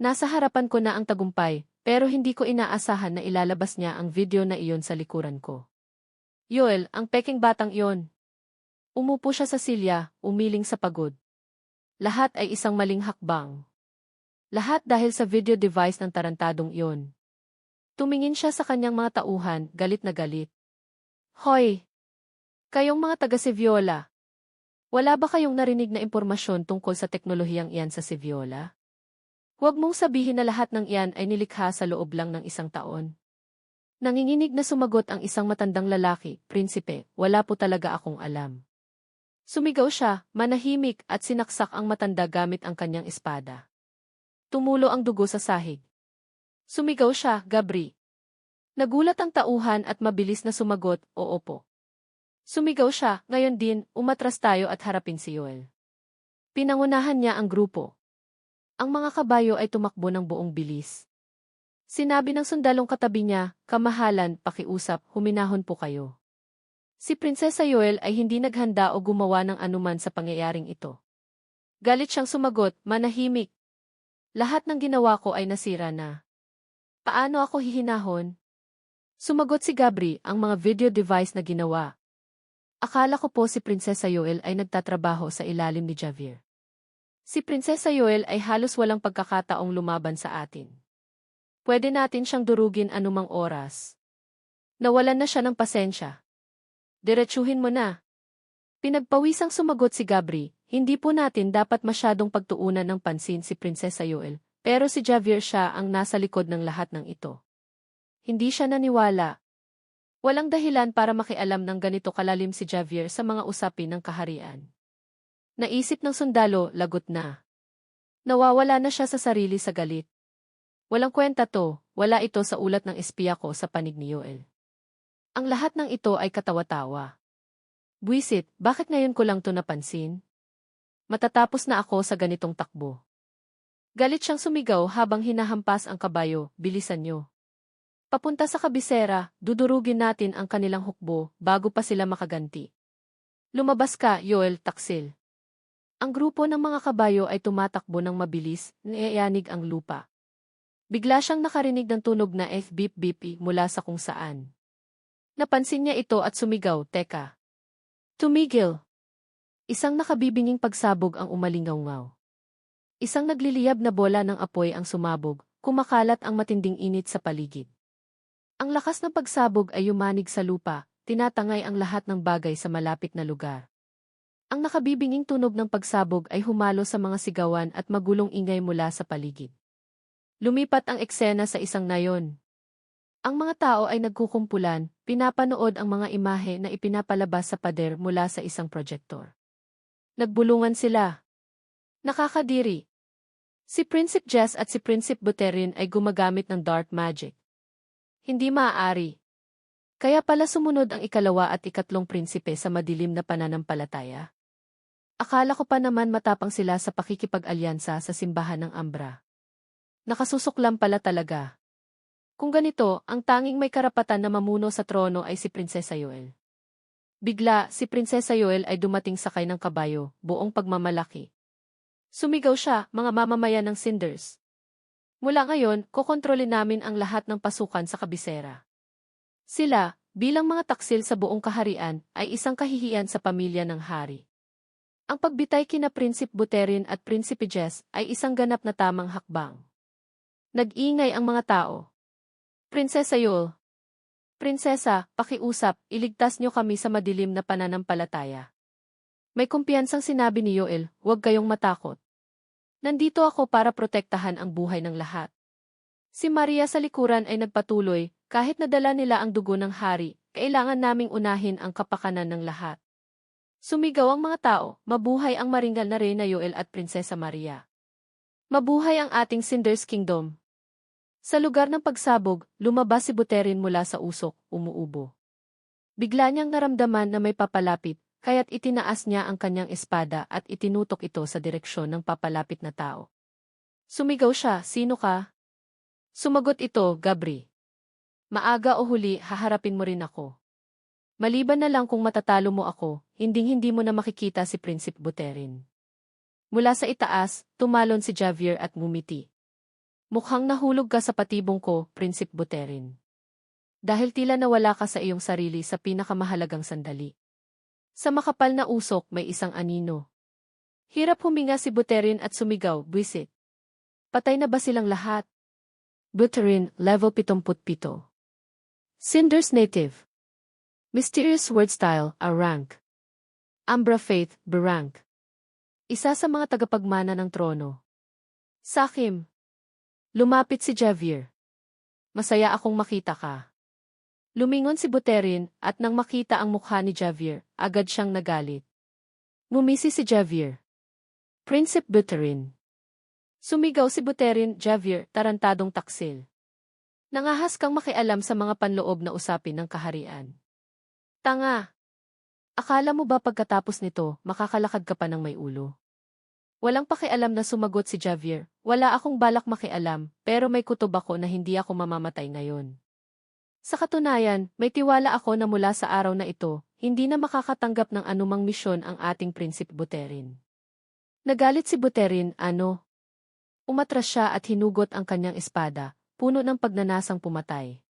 Nasa harapan ko na ang tagumpay, pero hindi ko inaasahan na ilalabas niya ang video na iyon sa likuran ko. Yoel, ang peking batang iyon. Umupo siya sa silya, umiling sa pagod. Lahat ay isang maling hakbang. Lahat dahil sa video device ng tarantadong iyon. Tumingin siya sa kanyang mga tauhan, galit na galit. Hoy! Kayong mga taga Seviola. Wala ba kayong narinig na impormasyon tungkol sa teknolohiyang iyan sa Seviola? Huwag mong sabihin na lahat ng iyan ay nilikha sa loob lang ng 1 taon. Nanginginig na sumagot ang isang matandang lalaki, Prinsipe, wala po talaga akong alam. Sumigaw siya, manahimik at sinaksak ang matanda gamit ang kanyang espada. Tumulo ang dugo sa sahig. Sumigaw siya, Gabri. Nagulat ang tauhan at mabilis na sumagot, oo po. Sumigaw siya, ngayon din, umatras tayo at harapin si Yoel. Pinangunahan niya ang grupo. Ang mga kabayo ay tumakbo ng buong bilis. Sinabi ng sundalong katabi niya, kamahalan, pakiusap, huminahon po kayo. Si Prinsesa Yoel ay hindi naghanda o gumawa ng anuman sa pangyayaring ito. Galit siyang sumagot, manahimik. Lahat ng ginawa ko ay nasira na. Paano ako hihinahon? Sumagot si Gabri, ang mga video device na ginawa. Akala ko po si Prinsesa Yoel ay nagtatrabaho sa ilalim ni Javier. Si Prinsesa Yoel ay halos walang pagkakataong lumaban sa atin. Pwede natin siyang durugin anumang oras. Nawalan na siya ng pasensya. Diretsuhin mo na. Pinagpawisang sumagot si Gabri, hindi po natin dapat masyadong pagtuunan ng pansin si Prinsesa Yoel, pero si Javier siya ang nasa likod ng lahat ng ito. Hindi siya naniwala. Walang dahilan para makialam ng ganito kalalim si Javier sa mga usapin ng kaharian. Naisip ng sundalo, lagot na. Nawawala na siya sa sarili sa galit. Walang kwenta to, wala ito sa ulat ng espiya ko sa panig ni Yoel. Ang lahat ng ito ay katawa-tawa. Buwisit, bakit ngayon ko lang to napansin? Matatapos na ako sa ganitong takbo. Galit siyang sumigaw habang hinahampas ang kabayo, bilisan niyo. Papunta sa kabisera, dudurugin natin ang kanilang hukbo bago pa sila makaganti. Lumabas ka, Yoel, taksil. Ang grupo ng mga kabayo ay tumatakbo ng mabilis, niyayanig ang lupa. Bigla siyang nakarinig ng tunog na beep-beep mula sa kung saan. Napansin niya ito at sumigaw, teka. Tumigil. Isang nakabibinging pagsabog ang umalingaw-ngaw. Isang nagliliyab na bola ng apoy ang sumabog, kumakalat ang matinding init sa paligid. Ang lakas ng pagsabog ay yumanig sa lupa, tinatangay ang lahat ng bagay sa malapit na lugar. Ang nakabibinging tunog ng pagsabog ay humalo sa mga sigawan at magulong ingay mula sa paligid. Lumipat ang eksena sa isang nayon. Ang mga tao ay nagkukumpulan, pinapanood ang mga imahe na ipinapalabas sa pader mula sa isang projector. Nagbulungan sila. Nakakadiri. Si Prinsip Jess at si Prinsip Buterin ay gumagamit ng dark magic. Hindi maaari. Kaya pala sumunod ang ikalawa at ikatlong prinsipe sa madilim na pananampalataya. Akala ko pa naman matapang sila sa pakikipag-alyansa sa simbahan ng Ambra. Nakasusuklam pala talaga. Kung ganito, ang tanging may karapatan na mamuno sa trono ay si Prinsesa Yoel. Bigla, si Prinsesa Yoel ay dumating sakay ng kabayo, buong pagmamalaki. Sumigaw siya, mga mamamayan ng Cinders. Mula ngayon, kokontrolin namin ang lahat ng pasukan sa kabisera. Sila, bilang mga taksil sa buong kaharian, ay isang kahihiyan sa pamilya ng hari. Ang pagbitay kina Prinsip Buterin at Prinsipe Jess ay isang ganap na tamang hakbang. Nag-ingay ang mga tao. Prinsesa Yoel. Prinsesa, pakiusap, iligtas niyo kami sa madilim na pananampalataya. May kumpiyansang sinabi ni Yoel, huwag kayong matakot. Nandito ako para protektahan ang buhay ng lahat. Si Maria sa likuran ay nagpatuloy, kahit nadala nila ang dugo ng hari, kailangan naming unahin ang kapakanan ng lahat. Sumigaw ang mga tao, mabuhay ang maringal na Reyna Yoel at Prinsesa Maria. Mabuhay ang ating Cinders Kingdom. Sa lugar ng pagsabog, lumabas si Buterin mula sa usok, umuubo. Bigla niyang naramdaman na may papalapit, kaya't itinaas niya ang kanyang espada at itinutok ito sa direksyon ng papalapit na tao. Sumigaw siya, sino ka? Sumagot ito, Gabri. Maaga o huli, haharapin mo rin ako. Maliban na lang kung matatalo mo ako, hinding-hindi mo na makikita si Prinsip Buterin. Mula sa itaas, tumalon si Javier at ngumiti. Mukhang nahulog ka sa patibong ko, Prinsip Buterin. Dahil tila nawala ka sa iyong sarili sa pinakamahalagang sandali. Sa makapal na usok may isang anino. Hirap huminga si Buterin at sumigaw, buwisit. Patay na ba silang lahat? Buterin, level 77. Cinders native. Mysterious word style, A rank. Ambra Faith, B rank. Isa sa mga tagapagmana ng trono. Sakim. Lumapit si Javier. Masaya akong makita ka. Lumingon si Buterin at nang makita ang mukha ni Javier, agad siyang nagalit. Ngumisi si Javier. Prinsip Buterin. Sumigaw si Buterin, Javier, tarantadong taksil. Nangahas kang makialam sa mga panloob na usapin ng kaharian. Tanga! Akala mo ba pagkatapos nito, makakalakad ka pa ng may ulo? Walang pakialam na sumagot si Javier, wala akong balak makialam, pero may kutob ako na hindi ako mamamatay ngayon. Sa katunayan, may tiwala ako na mula sa araw na ito, hindi na makakatanggap ng anumang misyon ang ating Prinsip Buterin. Nagalit si Buterin, ano? Umatras siya at hinugot ang kanyang espada, puno ng pagnanasang pumatay.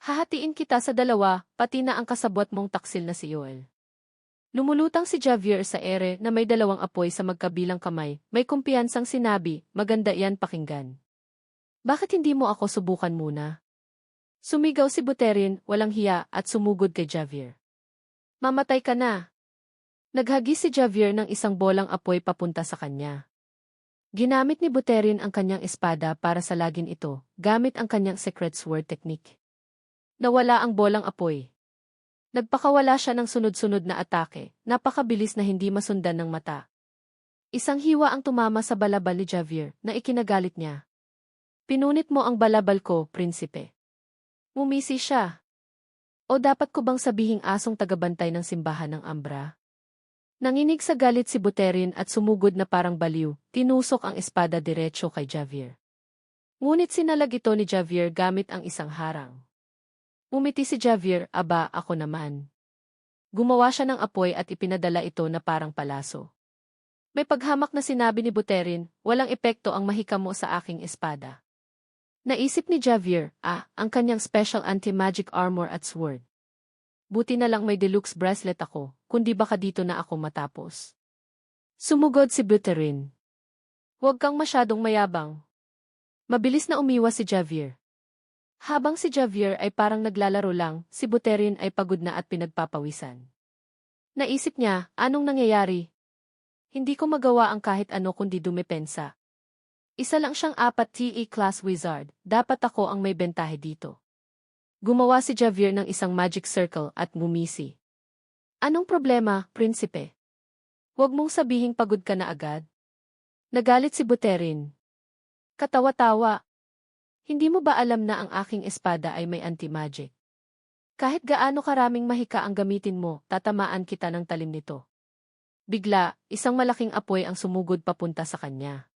Hahatiin kita sa dalawa, pati na ang kasabwat mong taksil na si Yoel. Lumulutang si Javier sa ere na may dalawang apoy sa magkabilang kamay, may kumpiyansang sinabi, maganda yan pakinggan. Bakit hindi mo ako subukan muna? Sumigaw si Buterin, walang hiya, at sumugod kay Javier. Mamatay ka na. Naghagis si Javier ng isang bolang apoy papunta sa kanya. Ginamit ni Buterin ang kanyang espada para salagin ito, gamit ang kanyang secret sword technique. Nawala ang bolang apoy. Nagpakawala siya ng sunod-sunod na atake, napakabilis na hindi masundan ng mata. Isang hiwa ang tumama sa balabal ni Javier, na ikinagalit niya. Pinunit mo ang balabal ko, prinsipe. Mumisi siya. O dapat ko bang sabihing asong tagabantay ng simbahan ng Ambra? Nanginig sa galit si Buterin at sumugod na parang baliw, tinusok ang espada diretso kay Javier. Ngunit sinalag ito ni Javier gamit ang isang harang. Umiti si Javier, aba, ako naman. Gumawa siya ng apoy at ipinadala ito na parang palaso. May paghamak na sinabi ni Buterin, walang epekto ang mahika mo sa aking espada. Naisip ni Javier, ang kanyang special anti-magic armor at sword. Buti na lang may deluxe bracelet ako, kundi baka dito na ako matapos. Sumugod si Buterin. Huwag kang masyadong mayabang. Mabilis na umiwas si Javier. Habang si Javier ay parang naglalaro lang, si Buterin ay pagod na at pinagpapawisan. Naisip niya, anong nangyayari? Hindi ko magawa ang kahit ano kundi dumepensa. Isa lang siyang 4 TE class wizard, dapat ako ang may bentahe dito. Gumawa si Javier ng isang magic circle at ngumisi. Anong problema, prinsipe? Huwag mong sabihing pagod ka na agad. Nagalit si Buterin. Katawa-tawa. Hindi mo ba alam na ang aking espada ay may anti-magic? Kahit gaano karaming mahika ang gamitin mo, tatamaan kita ng talim nito. Bigla, isang malaking apoy ang sumugod papunta sa kanya.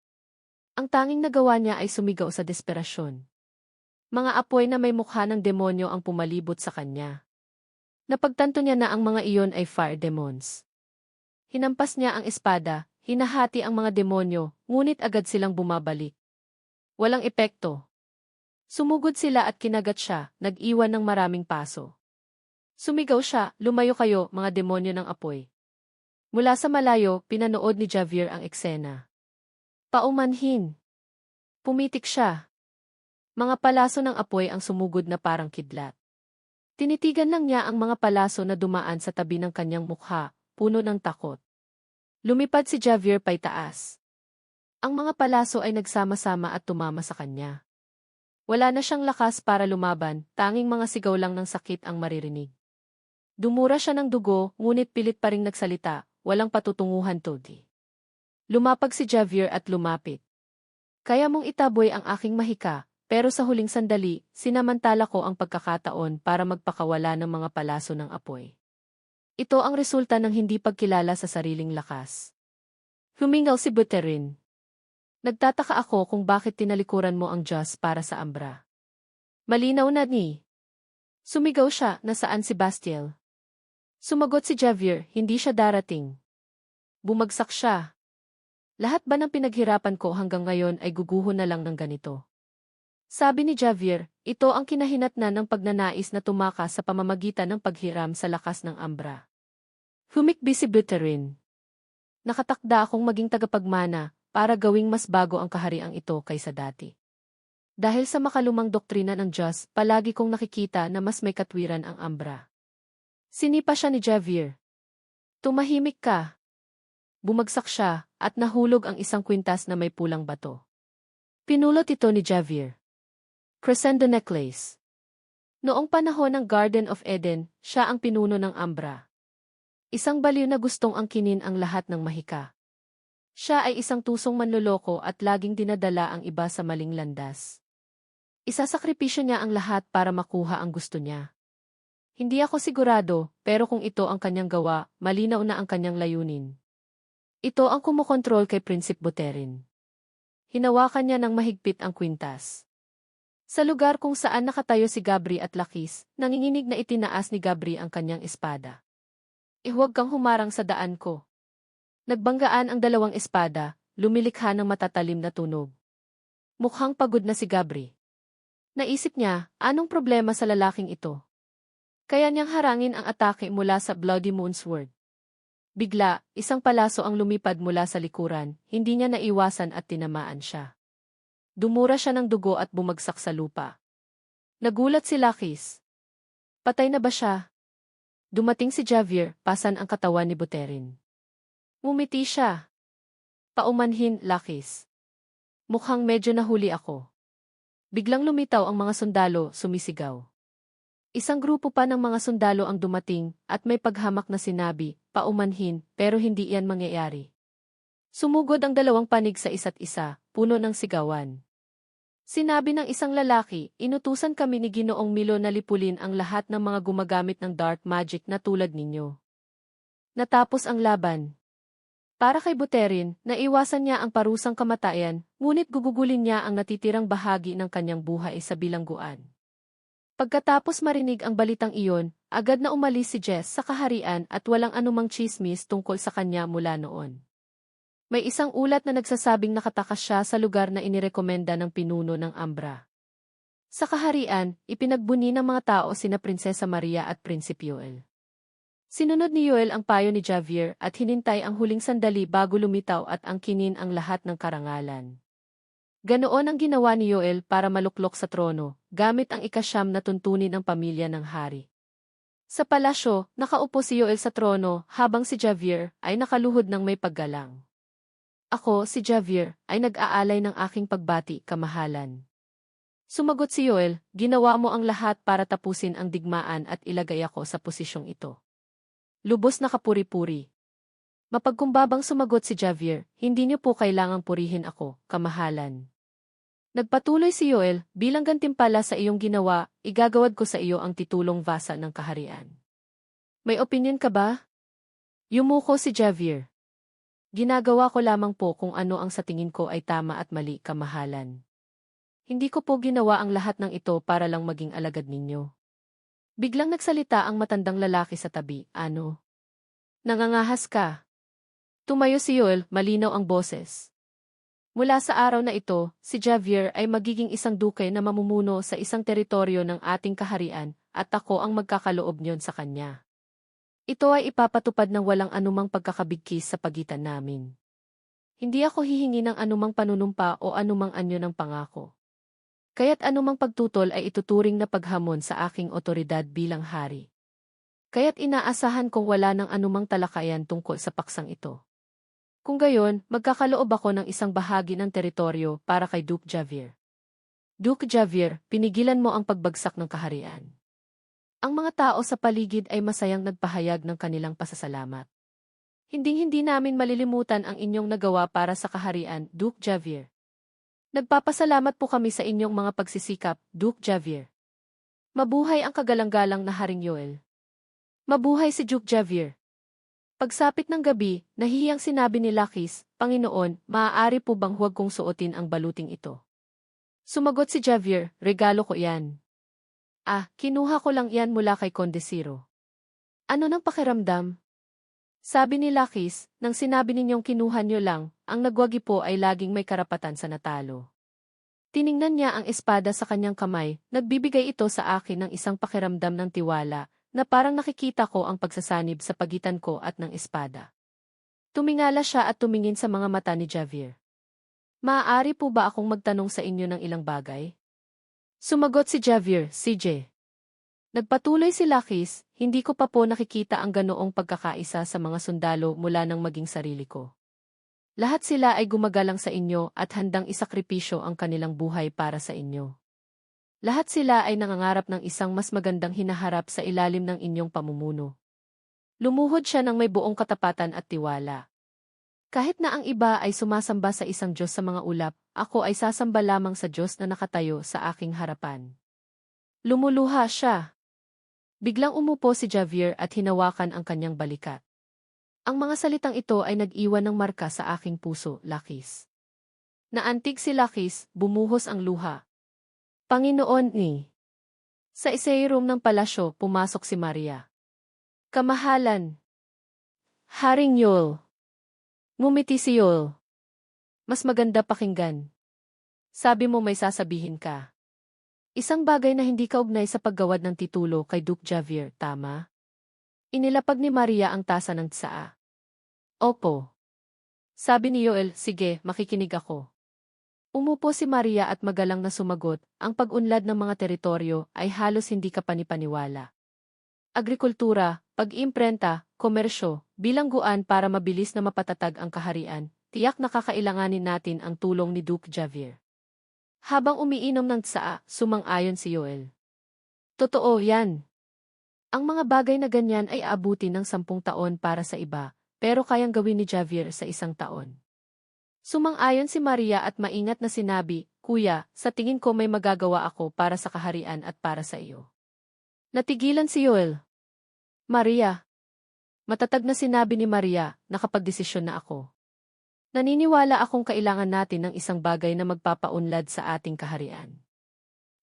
Ang tanging nagawa niya ay sumigaw sa desperasyon. Mga apoy na may mukha ng demonyo ang pumalibot sa kanya. Napagtanto niya na ang mga iyon ay fire demons. Hinampas niya ang espada, hinahati ang mga demonyo, ngunit agad silang bumabalik. Walang epekto. Sumugod sila at kinagat siya, nag-iwan ng maraming paso. Sumigaw siya, lumayo kayo, mga demonyo ng apoy. Mula sa malayo, pinanood ni Javier ang eksena. Paumanhin. Pumitik siya. Mga palaso ng apoy ang sumugod na parang kidlat. Tinitigan lang niya ang mga palaso na dumaan sa tabi ng kanyang mukha, puno ng takot. Lumipad si Javier paitaas. Ang mga palaso ay nagsama-sama at tumama sa kanya. Wala na siyang lakas para lumaban, tanging mga sigaw lang ng sakit ang maririnig. Dumura siya ng dugo, ngunit pilit pa ring nagsalita, walang patutunguhan todi. Lumapag si Javier at lumapit. Kaya mong itaboy ang aking mahika, pero sa huling sandali, sinamantala ko ang pagkakataon para magpakawala ng mga palaso ng apoy. Ito ang resulta ng hindi pagkilala sa sariling lakas. Humingal si Buterin. Nagtataka ako kung bakit tinalikuran mo ang Diyos para sa Ambra. Malinaw na ni. Sumigaw siya, nasaan si Bastiel? Sumagot si Javier, hindi siya darating. Bumagsak siya. Lahat ba ng pinaghirapan ko hanggang ngayon ay guguho na lang ng ganito? Sabi ni Javier, ito ang kinahinatnan ng pagnanais na tumakas sa pamamagitan ng paghiram sa lakas ng Ambra. Humikbi si Buterin. Nakatakda akong maging tagapagmana, para gawing mas bago ang kahariang ito kaysa dati. Dahil sa makalumang doktrina ng Diyos, palagi kong nakikita na mas may katwiran ang Ambra. Sinipa siya ni Javier. Tumahimik ka. Bumagsak siya, at nahulog ang isang kwintas na may pulang bato. Pinulot ito ni Javier. Crescendo necklace. Noong panahon ng Garden of Eden, siya ang pinuno ng Ambra. Isang baliw na gustong angkinin ang lahat ng mahika. Siya ay isang tusong manloloko at laging dinadala ang iba sa maling landas. Isasakripisyo niya ang lahat para makuha ang gusto niya. Hindi ako sigurado, pero kung ito ang kanyang gawa, malinaw na ang kanyang layunin. Ito ang kumukontrol kay Prinsip Buterin. Hinawakan niya ng mahigpit ang kwintas. Sa lugar kung saan nakatayo si Gabri at Lakis, nanginginig na itinaas ni Gabri ang kanyang espada. Huwag kang humarang sa daan ko. Nagbanggaan ang dalawang espada, lumilikha ng matatalim na tunog. Mukhang pagod na si Gabri. Naisip niya, anong problema sa lalaking ito? Kaya niyang harangin ang atake mula sa Bloody Moon Sword. Bigla, isang palaso ang lumipad mula sa likuran, hindi niya naiwasan at tinamaan siya. Dumura siya ng dugo at bumagsak sa lupa. Nagulat si Lakis. Patay na ba siya? Dumating si Javier, pasan ang katawan ni Buterin. Ngumiti siya. Paumanhin, Lakis. Mukhang medyo nahuli ako. Biglang lumitaw ang mga sundalo, sumisigaw. Isang grupo pa ng mga sundalo ang dumating at may paghamak na sinabi, paumanhin, pero hindi iyan mangyayari. Sumugod ang dalawang panig sa isa't isa, puno ng sigawan. Sinabi ng isang lalaki, inutusan kami ni Ginoong Milo na lipulin ang lahat ng mga gumagamit ng dark magic na tulad ninyo. Natapos ang laban. Para kay Buterin, naiwasan niya ang parusang kamatayan, ngunit gugugulin niya ang natitirang bahagi ng kanyang buhay sa bilangguan. Pagkatapos marinig ang balitang iyon, agad na umalis si Jess sa kaharian at walang anumang chismis tungkol sa kanya mula noon. May isang ulat na nagsasabing nakatakas siya sa lugar na inirekomenda ng pinuno ng Ambra. Sa kaharian, ipinagbuni ng mga tao sina Prinsesa Maria at Prinsipe Yoel. Sinunod ni Yoel ang payo ni Javier at hinintay ang huling sandali bago lumitaw at angkinin ang lahat ng karangalan. Ganoon ang ginawa ni Yoel para maluklok sa trono, gamit ang ikasyam na tuntunin ng pamilya ng hari. Sa palasyo, nakaupo si Yoel sa trono habang si Javier ay nakaluhod ng may paggalang. Ako, si Javier, ay nag-aalay ng aking pagbati, kamahalan. Sumagot si Yoel, ginawa mo ang lahat para tapusin ang digmaan at ilagay ako sa posisyong ito. Lubos na kapuri-puri. Mapagkumbabang sumagot si Javier, hindi niyo po kailangang purihin ako, kamahalan. Nagpatuloy si Yoel, bilang gantimpala sa iyong ginawa, igagawad ko sa iyo ang titulong vasa ng kaharian. May opinion ka ba? Yumuko si Javier. Ginagawa ko lamang po kung ano ang sa tingin ko ay tama at mali, kamahalan. Hindi ko po ginawa ang lahat ng ito para lang maging alagad ninyo. Biglang nagsalita ang matandang lalaki sa tabi, ano? Nangangahas ka. Tumayo si Yoel, malinaw ang boses. Mula sa araw na ito, si Javier ay magiging isang duke na mamumuno sa isang teritoryo ng ating kaharian, at ako ang magkakaloob niyon sa kanya. Ito ay ipapatupad ng walang anumang pagkakabigkis sa pagitan namin. Hindi ako hihingi ng anumang panunumpa o anumang anyo ng pangako. Kaya't anumang pagtutol ay ituturing na paghamon sa aking otoridad bilang hari. Kaya't inaasahan kong wala ng anumang talakayan tungkol sa paksang ito. Kung gayon, magkakaloob ako ng isang bahagi ng teritoryo para kay Duke Javier. Duke Javier, pinigilan mo ang pagbagsak ng kaharian. Ang mga tao sa paligid ay masayang nagpahayag ng kanilang pasasalamat. Hinding-hindi namin malilimutan ang inyong nagawa para sa kaharian, Duke Javier. Nagpapasalamat po kami sa inyong mga pagsisikap, Duke Javier. Mabuhay ang kagalang-galang na Haring Yoel. Mabuhay si Duke Javier. Pagsapit ng gabi, nahihiyang sinabi ni Lakis, Panginoon, maaari po bang huwag kong suotin ang baluting ito? Sumagot si Javier, regalo ko yan. Kinuha ko lang yan mula kay Conde Ciro. Ano nang pakiramdam? Sabi ni Lakis, nang sinabi ninyong kinuha nyo lang, ang nagwagi po ay laging may karapatan sa natalo. Tiningnan niya ang espada sa kanyang kamay, nagbibigay ito sa akin ng isang pakiramdam ng tiwala, na parang nakikita ko ang pagsasanib sa pagitan ko at ng espada. Tumingala siya at tumingin sa mga mata ni Javier. Maaari po ba akong magtanong sa inyo ng ilang bagay? Sumagot si Javier, CJ. Nagpatuloy si Lakis, hindi ko pa po nakikita ang ganoong pagkakaisa sa mga sundalo mula nang maging sarili ko. Lahat sila ay gumagalang sa inyo at handang isakripisyo ang kanilang buhay para sa inyo. Lahat sila ay nangangarap ng isang mas magandang hinaharap sa ilalim ng inyong pamumuno. Lumuhod siya ng may buong katapatan at tiwala. Kahit na ang iba ay sumasamba sa isang Diyos sa mga ulap, ako ay sasamba lamang sa Diyos na nakatayo sa aking harapan. Lumuluha siya. Biglang umupo si Javier at hinawakan ang kanyang balikat. Ang mga salitang ito ay nag-iwan ng marka sa aking puso, Lakis. Naantig si Lakis, bumuhos ang luha. Panginoon ni. Sa isang room ng palasyo, pumasok si Maria. Kamahalan. Haring Yoel. Ngumiti si Yoel. Mas maganda pakinggan. Sabi mo may sasabihin ka. Isang bagay na hindi kaugnay sa paggawad ng titulo kay Duke Javier, tama? Inilapag ni Maria ang tasa ng tsaa. Opo. Sabi ni Yoel, sige, makikinig ako. Umupo si Maria at magalang na sumagot, ang pag-unlad ng mga teritoryo ay halos hindi kapanipaniwala. Agrikultura, pag-imprenta, komersyo, bilangguan para mabilis na mapatatag ang kaharian, tiyak na kakailanganin natin ang tulong ni Duke Javier. Habang umiinom ng tsaa, sumang-ayon si Yoel. Totoo yan. Ang mga bagay na ganyan ay aabutin ng 10 taon para sa iba, pero kayang gawin ni Javier sa 1 taon. Sumang-ayon si Maria at maingat na sinabi, Kuya, sa tingin ko may magagawa ako para sa kaharian at para sa iyo. Natigilan si Yoel. Maria. Matatag na sinabi ni Maria, nakapagdesisyon na ako. Naniniwala akong kailangan natin ng isang bagay na magpapaunlad sa ating kaharian.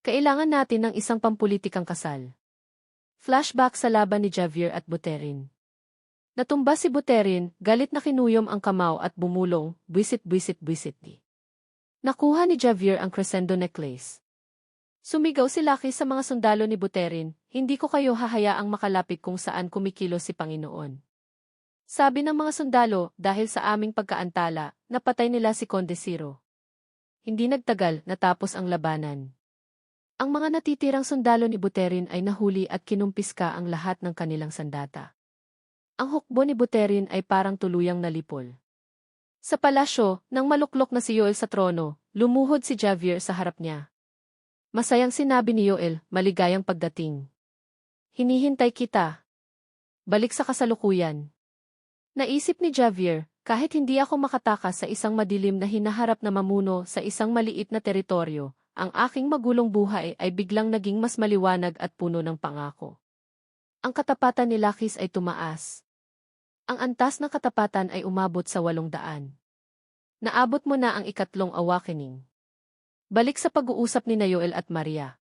Kailangan natin ng isang pampulitikang kasal. Flashback sa laban ni Javier at Buterin. Natumba si Buterin, galit na kinuyom ang kamao at bumulong, buisit di. Nakuha ni Javier ang crescendo necklace. Sumigaw si Lucky sa mga sundalo ni Buterin, hindi ko kayo hahayaang makalapit kung saan kumikilos si Panginoon. Sabi ng mga sundalo, dahil sa aming pagkaantala, napatay nila si Conde Ciro. Hindi nagtagal, natapos ang labanan. Ang mga natitirang sundalo ni Buterin ay nahuli at kinumpiska ang lahat ng kanilang sandata. Ang hukbo ni Buterin ay parang tuluyang nalipol. Sa palasyo, nang maluklok na si Yoel sa trono, lumuhod si Javier sa harap niya. Masayang sinabi ni Yoel, maligayang pagdating. Hinihintay kita. Balik sa kasalukuyan. Naisip ni Javier, kahit hindi ako makatakas sa isang madilim na hinaharap na mamuno sa isang maliit na teritoryo, ang aking magulong buhay ay biglang naging mas maliwanag at puno ng pangako. Ang katapatan ni Lakis ay tumaas. Ang antas ng katapatan ay umabot sa 800. Naabot mo na ang 2nd awakening. Balik sa pag-uusap ni Yoel at Maria.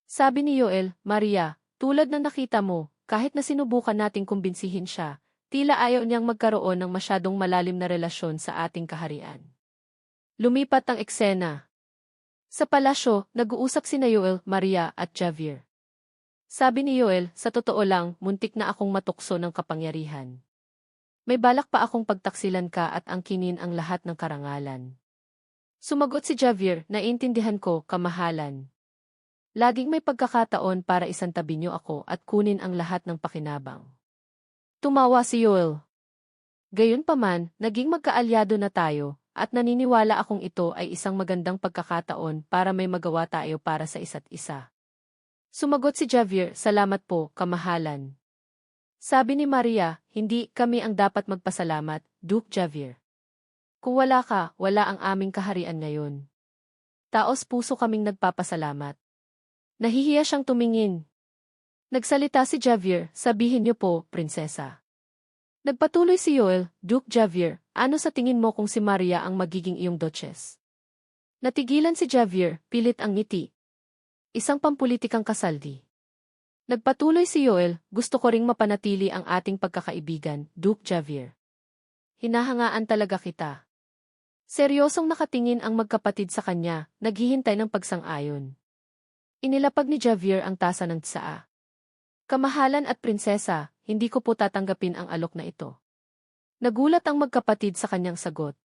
Sabi ni Yoel, Maria, tulad na nakita mo, kahit na sinubukan nating kumbinsihin siya, tila ayaw niyang magkaroon ng masyadong malalim na relasyon sa ating kaharian. Lumipat ang eksena. Sa palasyo, nag-uusap sina Yoel, Maria at Javier. Sabi ni Yoel, sa totoo lang, muntik na akong matukso ng kapangyarihan. May balak pa akong pagtaksilan ka at angkinin ang lahat ng karangalan. Sumagot si Javier, naiintindihan ko, kamahalan. Laging may pagkakataon para isantabi niyo ako at kunin ang lahat ng pakinabang. Tumawa si Yoel. Gayunpaman, naging magkaalyado na tayo, at naniniwala akong ito ay isang magandang pagkakataon para may magawa tayo para sa isa't isa. Sumagot si Javier, salamat po, kamahalan. Sabi ni Maria, hindi kami ang dapat magpasalamat, Duke Javier. Kung wala ka, wala ang aming kaharian ngayon. Taos puso kaming nagpapasalamat. Nahihiya siyang tumingin. Nagsalita si Javier, sabihin niyo po, prinsesa. Nagpatuloy si Yoel, Duke Javier, ano sa tingin mo kung si Maria ang magiging iyong duchess? Natigilan si Javier, pilit ang ngiti. Isang pampulitikang kasaldi. Nagpatuloy si Yoel, gusto ko ring mapanatili ang ating pagkakaibigan, Duke Javier. Hinahangaan talaga kita. Seryosong nakatingin ang magkapatid sa kanya, naghihintay ng pagsang-ayon. Inilapag ni Javier ang tasa ng tsaa. Kamahalan at prinsesa, hindi ko po tatanggapin ang alok na ito. Nagulat ang magkapatid sa kanyang sagot.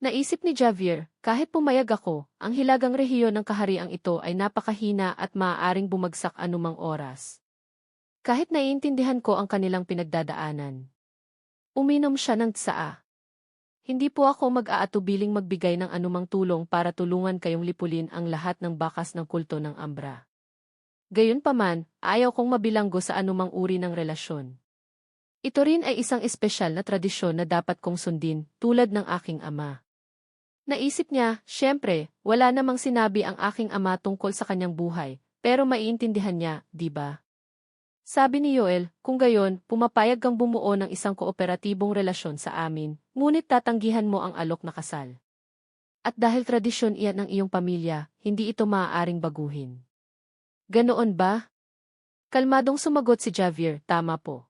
Naisip ni Javier, kahit pumayag ako, ang hilagang rehiyon ng kahariang ito ay napakahina at maaaring bumagsak anumang oras. Kahit naiintindihan ko ang kanilang pinagdadaanan. Uminom siya ng tsaa. Hindi po ako mag-aatubiling magbigay ng anumang tulong para tulungan kayong lipulin ang lahat ng bakas ng kulto ng Ambra. Gayunpaman, ayaw kong mabilanggo sa anumang uri ng relasyon. Ito rin ay isang espesyal na tradisyon na dapat kong sundin, tulad ng aking ama. Naisip niya, syempre, wala namang sinabi ang aking ama tungkol sa kanyang buhay, pero maiintindihan niya, di ba? Sabi ni Yoel, kung gayon, pumapayag kang bumuo ng isang kooperatibong relasyon sa amin, ngunit tatanggihan mo ang alok na kasal. At dahil tradisyon iyan ng iyong pamilya, hindi ito maaaring baguhin. Ganoon ba? Kalmadong sumagot si Javier, tama po.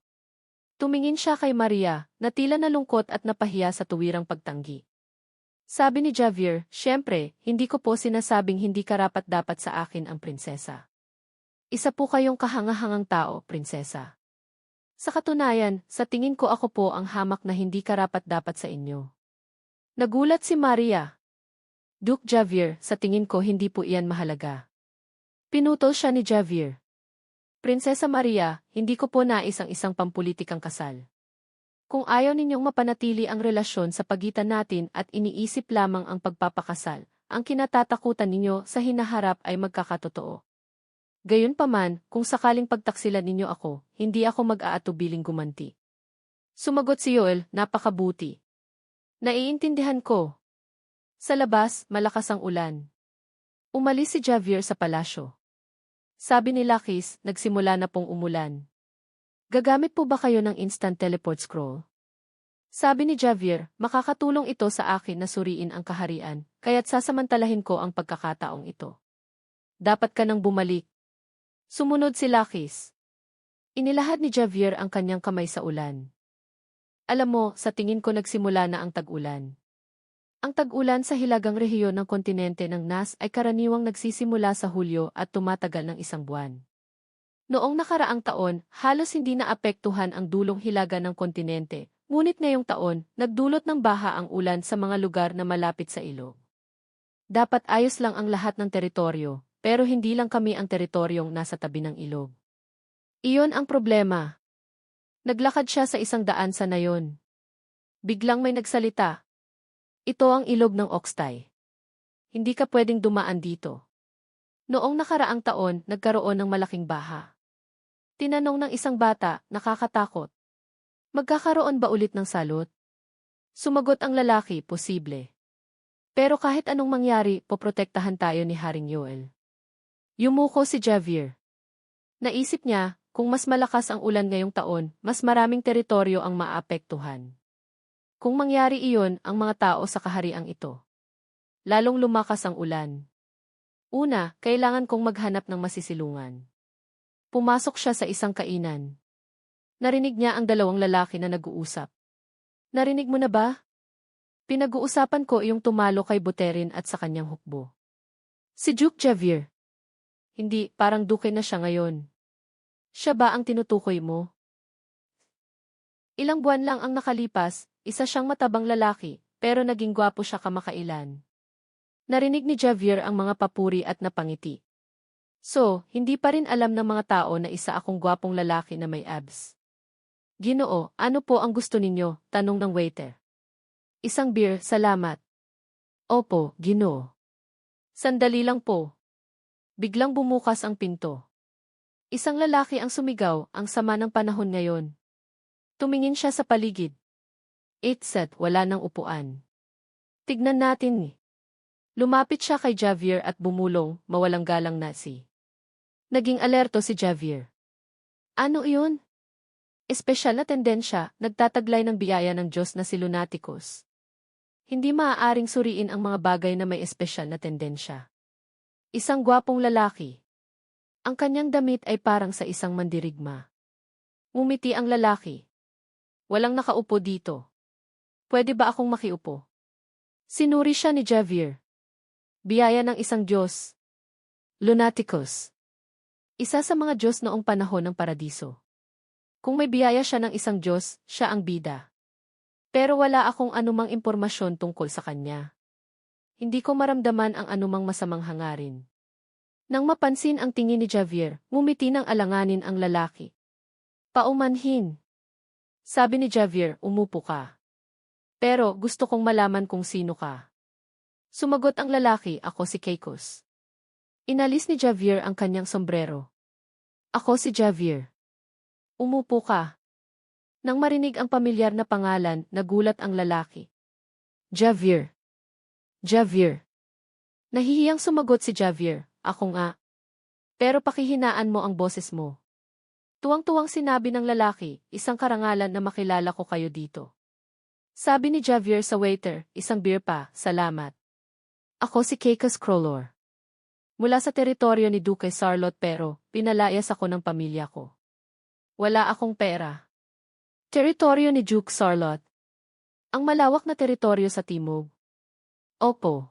Tumingin siya kay Maria, na tila nalungkot at napahiya sa tuwirang pagtanggi. Sabi ni Javier, "Siyempre, hindi ko po sinasabing hindi karapat-dapat sa akin ang prinsesa. Isa po kayong kahangahangang tao, prinsesa. Sa katunayan, sa tingin ko ako po ang hamak na hindi karapat-dapat sa inyo." Nagulat si Maria. "Duke Javier, sa tingin ko hindi po iyan mahalaga." Pinutol siya ni Javier. "Prinsesa Maria, hindi ko po nais ang isang pampulitikang kasal. Kung ayaw ninyong mapanatili ang relasyon sa pagitan natin at iniisip lamang ang pagpapakasal, ang kinatatakutan ninyo sa hinaharap ay magkakatotoo. Gayunpaman, kung sakaling pagtaksilan ninyo ako, hindi ako mag-aatubiling gumanti." Sumagot si Yoel, "Napakabuti. Naiintindihan ko." Sa labas, malakas ang ulan. Umalis si Javier sa palasyo. Sabi ni Lakis, "Nagsimula na pong umulan. Gagamit po ba kayo ng instant teleport scroll?" Sabi ni Javier, "Makakatulong ito sa akin na suriin ang kaharian, kaya't sasamantalahin ko ang pagkakataong ito." "Dapat ka nang bumalik." Sumunod si Lakis. Inilahad ni Javier ang kanyang kamay sa ulan. "Alam mo, sa tingin ko nagsimula na ang tag-ulan." Ang tag-ulan sa hilagang rehiyon ng kontinente ng NAS ay karaniwang nagsisimula sa Hulyo at tumatagal ng 1 buwan. Noong nakaraang taon, halos hindi naapektuhan ang dulong hilaga ng kontinente, ngunit ngayong taon, nagdulot ng baha ang ulan sa mga lugar na malapit sa ilog. Dapat ayos lang ang lahat ng teritoryo, pero hindi lang kami ang teritoryong nasa tabi ng ilog. Iyon ang problema. Naglakad siya sa 100 sa nayon. Biglang may nagsalita. "Ito ang ilog ng Oxtay. Hindi ka pwedeng dumaan dito." Noong nakaraang taon, nagkaroon ng malaking baha. Tinanong ng isang bata, "Nakakatakot. Magkakaroon ba ulit ng salot?" Sumagot ang lalaki, "Posible. Pero kahit anong mangyari, poprotektahan tayo ni Haring Yoel." Yumuko si Javier. Naisip niya, kung mas malakas ang ulan ngayong taon, mas maraming teritoryo ang maapektuhan. Kung mangyari iyon, ang mga tao sa kahariang ito. Lalong lumakas ang ulan. Una, kailangan kong maghanap ng masisilungan. Pumasok siya sa isang kainan. Narinig niya ang 2 lalaki na nag-uusap. "Narinig mo na ba? Pinag-uusapan ko yung tumalo kay Buterin at sa kanyang hukbo. Si Duke Javier." "Hindi, parang duke na siya ngayon." "Siya ba ang tinutukoy mo?" Ilang buwan lang ang nakalipas, isa siyang matabang lalaki, pero naging gwapo siya kamakailan. Narinig ni Javier ang mga papuri at napangiti. "So, hindi pa rin alam ng mga tao na isa akong gwapong lalaki na may abs." "Ginoo, ano po ang gusto ninyo?" tanong ng waiter. "Isang beer, salamat." "Opo, Ginoo." "Sandali lang po." Biglang bumukas ang pinto. Isang lalaki ang sumigaw, "Ang sama ng panahon ngayon." Tumingin siya sa paligid. Set, wala nang upuan. "Tignan natin ni." Lumapit siya kay Javier at bumulong, mawalang galang na si. Naging alerto si Javier. "Ano iyon?" "Espesyal na tendensya, nagtataglay ng biyaya ng Diyos na si Lunaticus. Hindi maaaring suriin ang mga bagay na may espesyal na tendensya." Isang gwapong lalaki. Ang kanyang damit ay parang sa isang mandirigma. Ngumiti ang lalaki. "Walang nakaupo dito. Pwede ba akong makiupo?" Sinuri siya ni Javier. "Biyaya ng isang Diyos." Lunaticus. Isa sa mga Diyos noong panahon ng paradiso. Kung may biyaya siya ng isang Diyos, siya ang bida. Pero wala akong anumang impormasyon tungkol sa kanya. Hindi ko maramdaman ang anumang masamang hangarin. Nang mapansin ang tingin ni Javier, ngumiti ng alanganin ang lalaki. "Paumanhin." Sabi ni Javier, "Umupo ka. Pero gusto kong malaman kung sino ka." Sumagot ang lalaki, "Ako si Keikos." Inalis ni Javier ang kanyang sombrero. "Ako si Javier." "Umupo ka." Nang marinig ang pamilyar na pangalan, nagulat ang lalaki. "Javier. Javier." Nahihiyang sumagot si Javier, "Ako nga." "Pero pakihinaan mo ang boses mo." Tuwang-tuwang sinabi ng lalaki, "Isang karangalan na makilala ko kayo dito." Sabi ni Javier sa waiter, "Isang beer pa, salamat." "Ako si Keikos Crowlor. Mula sa teritoryo ni Duke Charlotte pero pinalayas ako ng pamilya ko. Wala akong pera." Teritoryo ni Duke Charlotte. Ang malawak na teritoryo sa timog. Opo.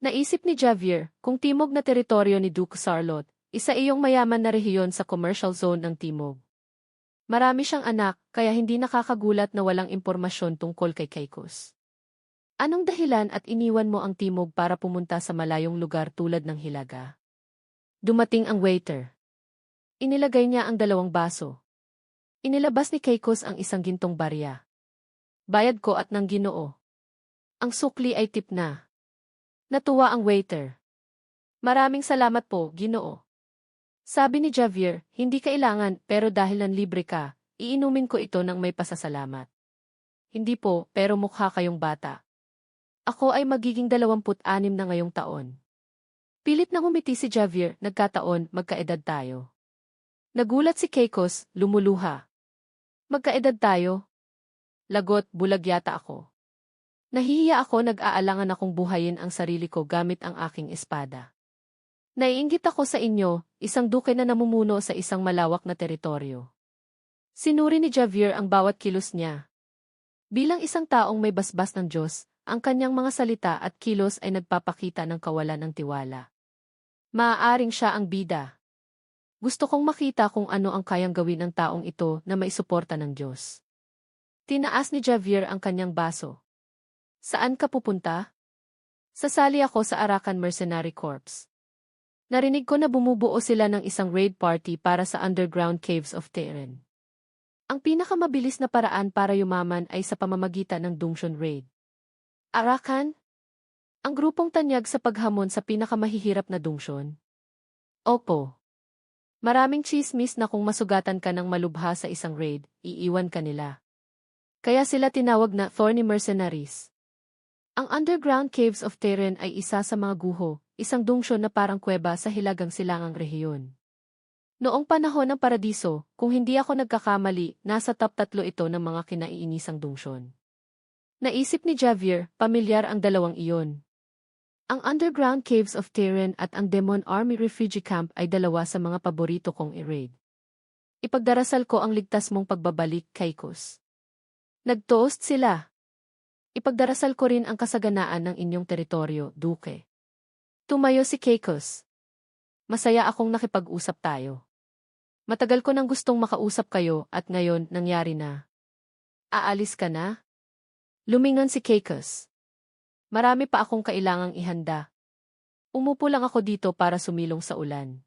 Naisip ni Javier, kung timog na teritoryo ni Duke Charlotte, isa iyong mayaman na rehiyon sa commercial zone ng timog. Marami siyang anak, kaya hindi nakakagulat na walang impormasyon tungkol kay Caicos. Anong dahilan at iniwan mo ang timog para pumunta sa malayong lugar tulad ng Hilaga? Dumating ang waiter. Inilagay niya ang 2 baso. Inilabas ni Caicos ang isang gintong barya. Bayad ko at ng Ginoo. Ang sukli ay tip na. Natuwa ang waiter. Maraming salamat po, Ginoo. Sabi ni Javier, hindi kailangan pero dahil nanlibre ka, iinumin ko ito ng may pasasalamat. Hindi po, pero mukha kayong bata. Ako ay magiging 26 na ngayong taon. Pilit na ngumiti si Javier, nagkataon, magkaedad tayo. Nagulat si Caicos, lumuluha. Magkaedad tayo? Lagot, bulag yata ako. Nahihiya ako, nag-aalangan akong buhayin ang sarili ko gamit ang aking espada. Naiinggit ako sa inyo, isang duke na namumuno sa isang malawak na teritoryo. Sinuri ni Javier ang bawat kilos niya. Bilang isang taong may basbas ng Diyos, ang kanyang mga salita at kilos ay nagpapakita ng kawalan ng tiwala. Maaaring siya ang bida. Gusto kong makita kung ano ang kayang gawin ng taong ito na maisuporta ng Diyos. Tinaas ni Javier ang kanyang baso. Saan ka pupunta? Sasali ako sa Arakan Mercenary Corps. Narinig ko na bumubuo sila ng isang raid party para sa underground caves of Terran. Ang pinakamabilis na paraan para yumaman ay sa pamamagitan ng Dungshon Raid. Arakan? Ang grupong tanyag sa paghamon sa pinakamahihirap na dungshon? Opo. Maraming chismis na kung masugatan ka ng malubha sa isang raid, iiwan ka nila. Kaya sila tinawag na Thorny Mercenaries. Ang underground caves of Terran ay isa sa mga guho, isang dungsyon na parang kuweba sa hilagang silangang rehiyon. Noong panahon ng paradiso, kung hindi ako nagkakamali, nasa top 3 ito ng mga kinaiinisang dungsyon. Naisip ni Javier, pamilyar ang 2 iyon. Ang underground caves of Terran at ang Demon Army Refugee Camp ay 2 sa mga paborito kong i-raid. Ipagdarasal ko ang ligtas mong pagbabalik, Caicos. Nag-toast sila. Ipagdarasal ko rin ang kasaganaan ng inyong teritoryo, Duke. Tumayo si Caicos. Masaya akong nakipag-usap tayo. Matagal ko nang gustong makausap kayo at ngayon nangyari na. Aalis ka na? Lumingon si Caicos. Marami pa akong kailangang ihanda. Umupo lang ako dito para sumilong sa ulan.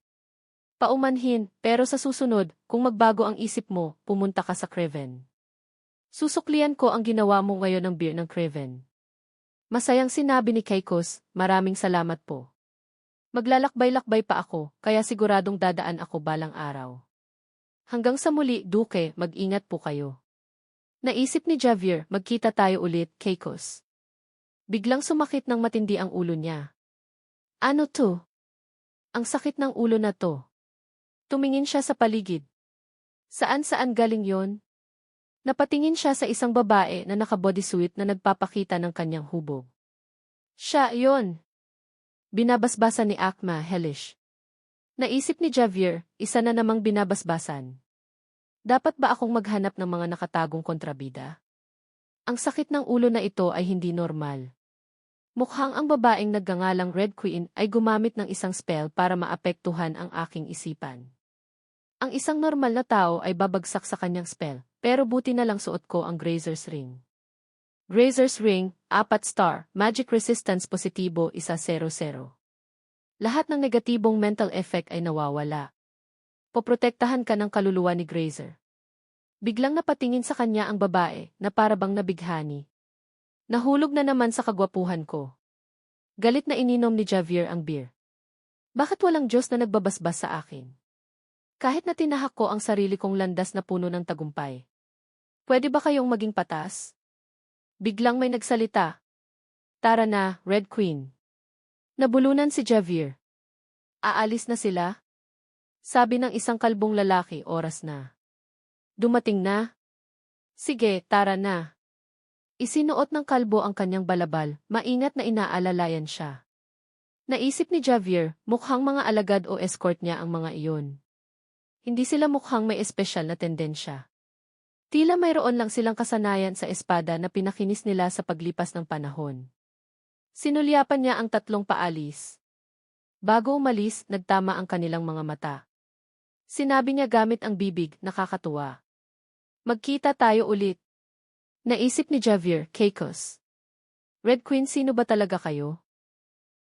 Paumanhin, pero sa susunod, kung magbago ang isip mo, pumunta ka sa Craven. Susuklian ko ang ginawa mo ngayon ng beer ng Craven. Masayang sinabi ni Caicos, maraming salamat po. Maglalakbay-lakbay pa ako, kaya siguradong dadaan ako balang araw. Hanggang sa muli, Duke, mag-ingat po kayo. Naisip ni Javier, magkita tayo ulit, Caicos. Biglang sumakit ng matindi ang ulo niya. Ano to? Ang sakit ng ulo na to. Tumingin siya sa paligid. Saan-saan galing yon? Napatingin siya sa isang babae na naka-bodysuit na nagpapakita ng kanyang hubog. Siya, yon. Binabasbasan ni Akma, hellish. Naisip ni Javier, isa na namang binabasbasan. Dapat ba akong maghanap ng mga nakatagong kontrabida? Ang sakit ng ulo na ito ay hindi normal. Mukhang ang babaeng nagngangalang Red Queen ay gumamit ng isang spell para maapektuhan ang aking isipan. Ang isang normal na tao ay babagsak sa kanyang spell, pero buti na lang suot ko ang Grazer's Ring. Grazer's Ring, 4 star, magic resistance positibo 100. Lahat ng negatibong mental effect ay nawawala. Poprotektahan ka ng kaluluwa ni Grazer. Biglang napatingin sa kanya ang babae na parabang nabighani. Nahulog na naman sa kagwapuhan ko. Galit na ininom ni Javier ang beer. Bakit walang Diyos na nagbabasbas sa akin? Kahit na tinahak ko ang sarili kong landas na puno ng tagumpay. Pwede ba kayong maging patas? Biglang may nagsalita. Tara na, Red Queen. Nabulunan si Javier. Aalis na sila? Sabi ng isang kalbong lalaki, oras na. Dumating na? Sige, tara na. Isinuot ng kalbo ang kanyang balabal, maingat na inaalalayan siya. Naisip ni Javier, mukhang mga alagad o escort niya ang mga iyon. Hindi sila mukhang may espesyal na tendensya. Tila mayroon lang silang kasanayan sa espada na pinakinis nila sa paglipas ng panahon. Sinulyapan niya ang tatlong paalis. Bago umalis, nagtama ang kanilang mga mata. Sinabi niya gamit ang bibig, nakakatuwa. Magkita tayo ulit. Naisip ni Javier, Keikos. Red Queen, sino ba talaga kayo?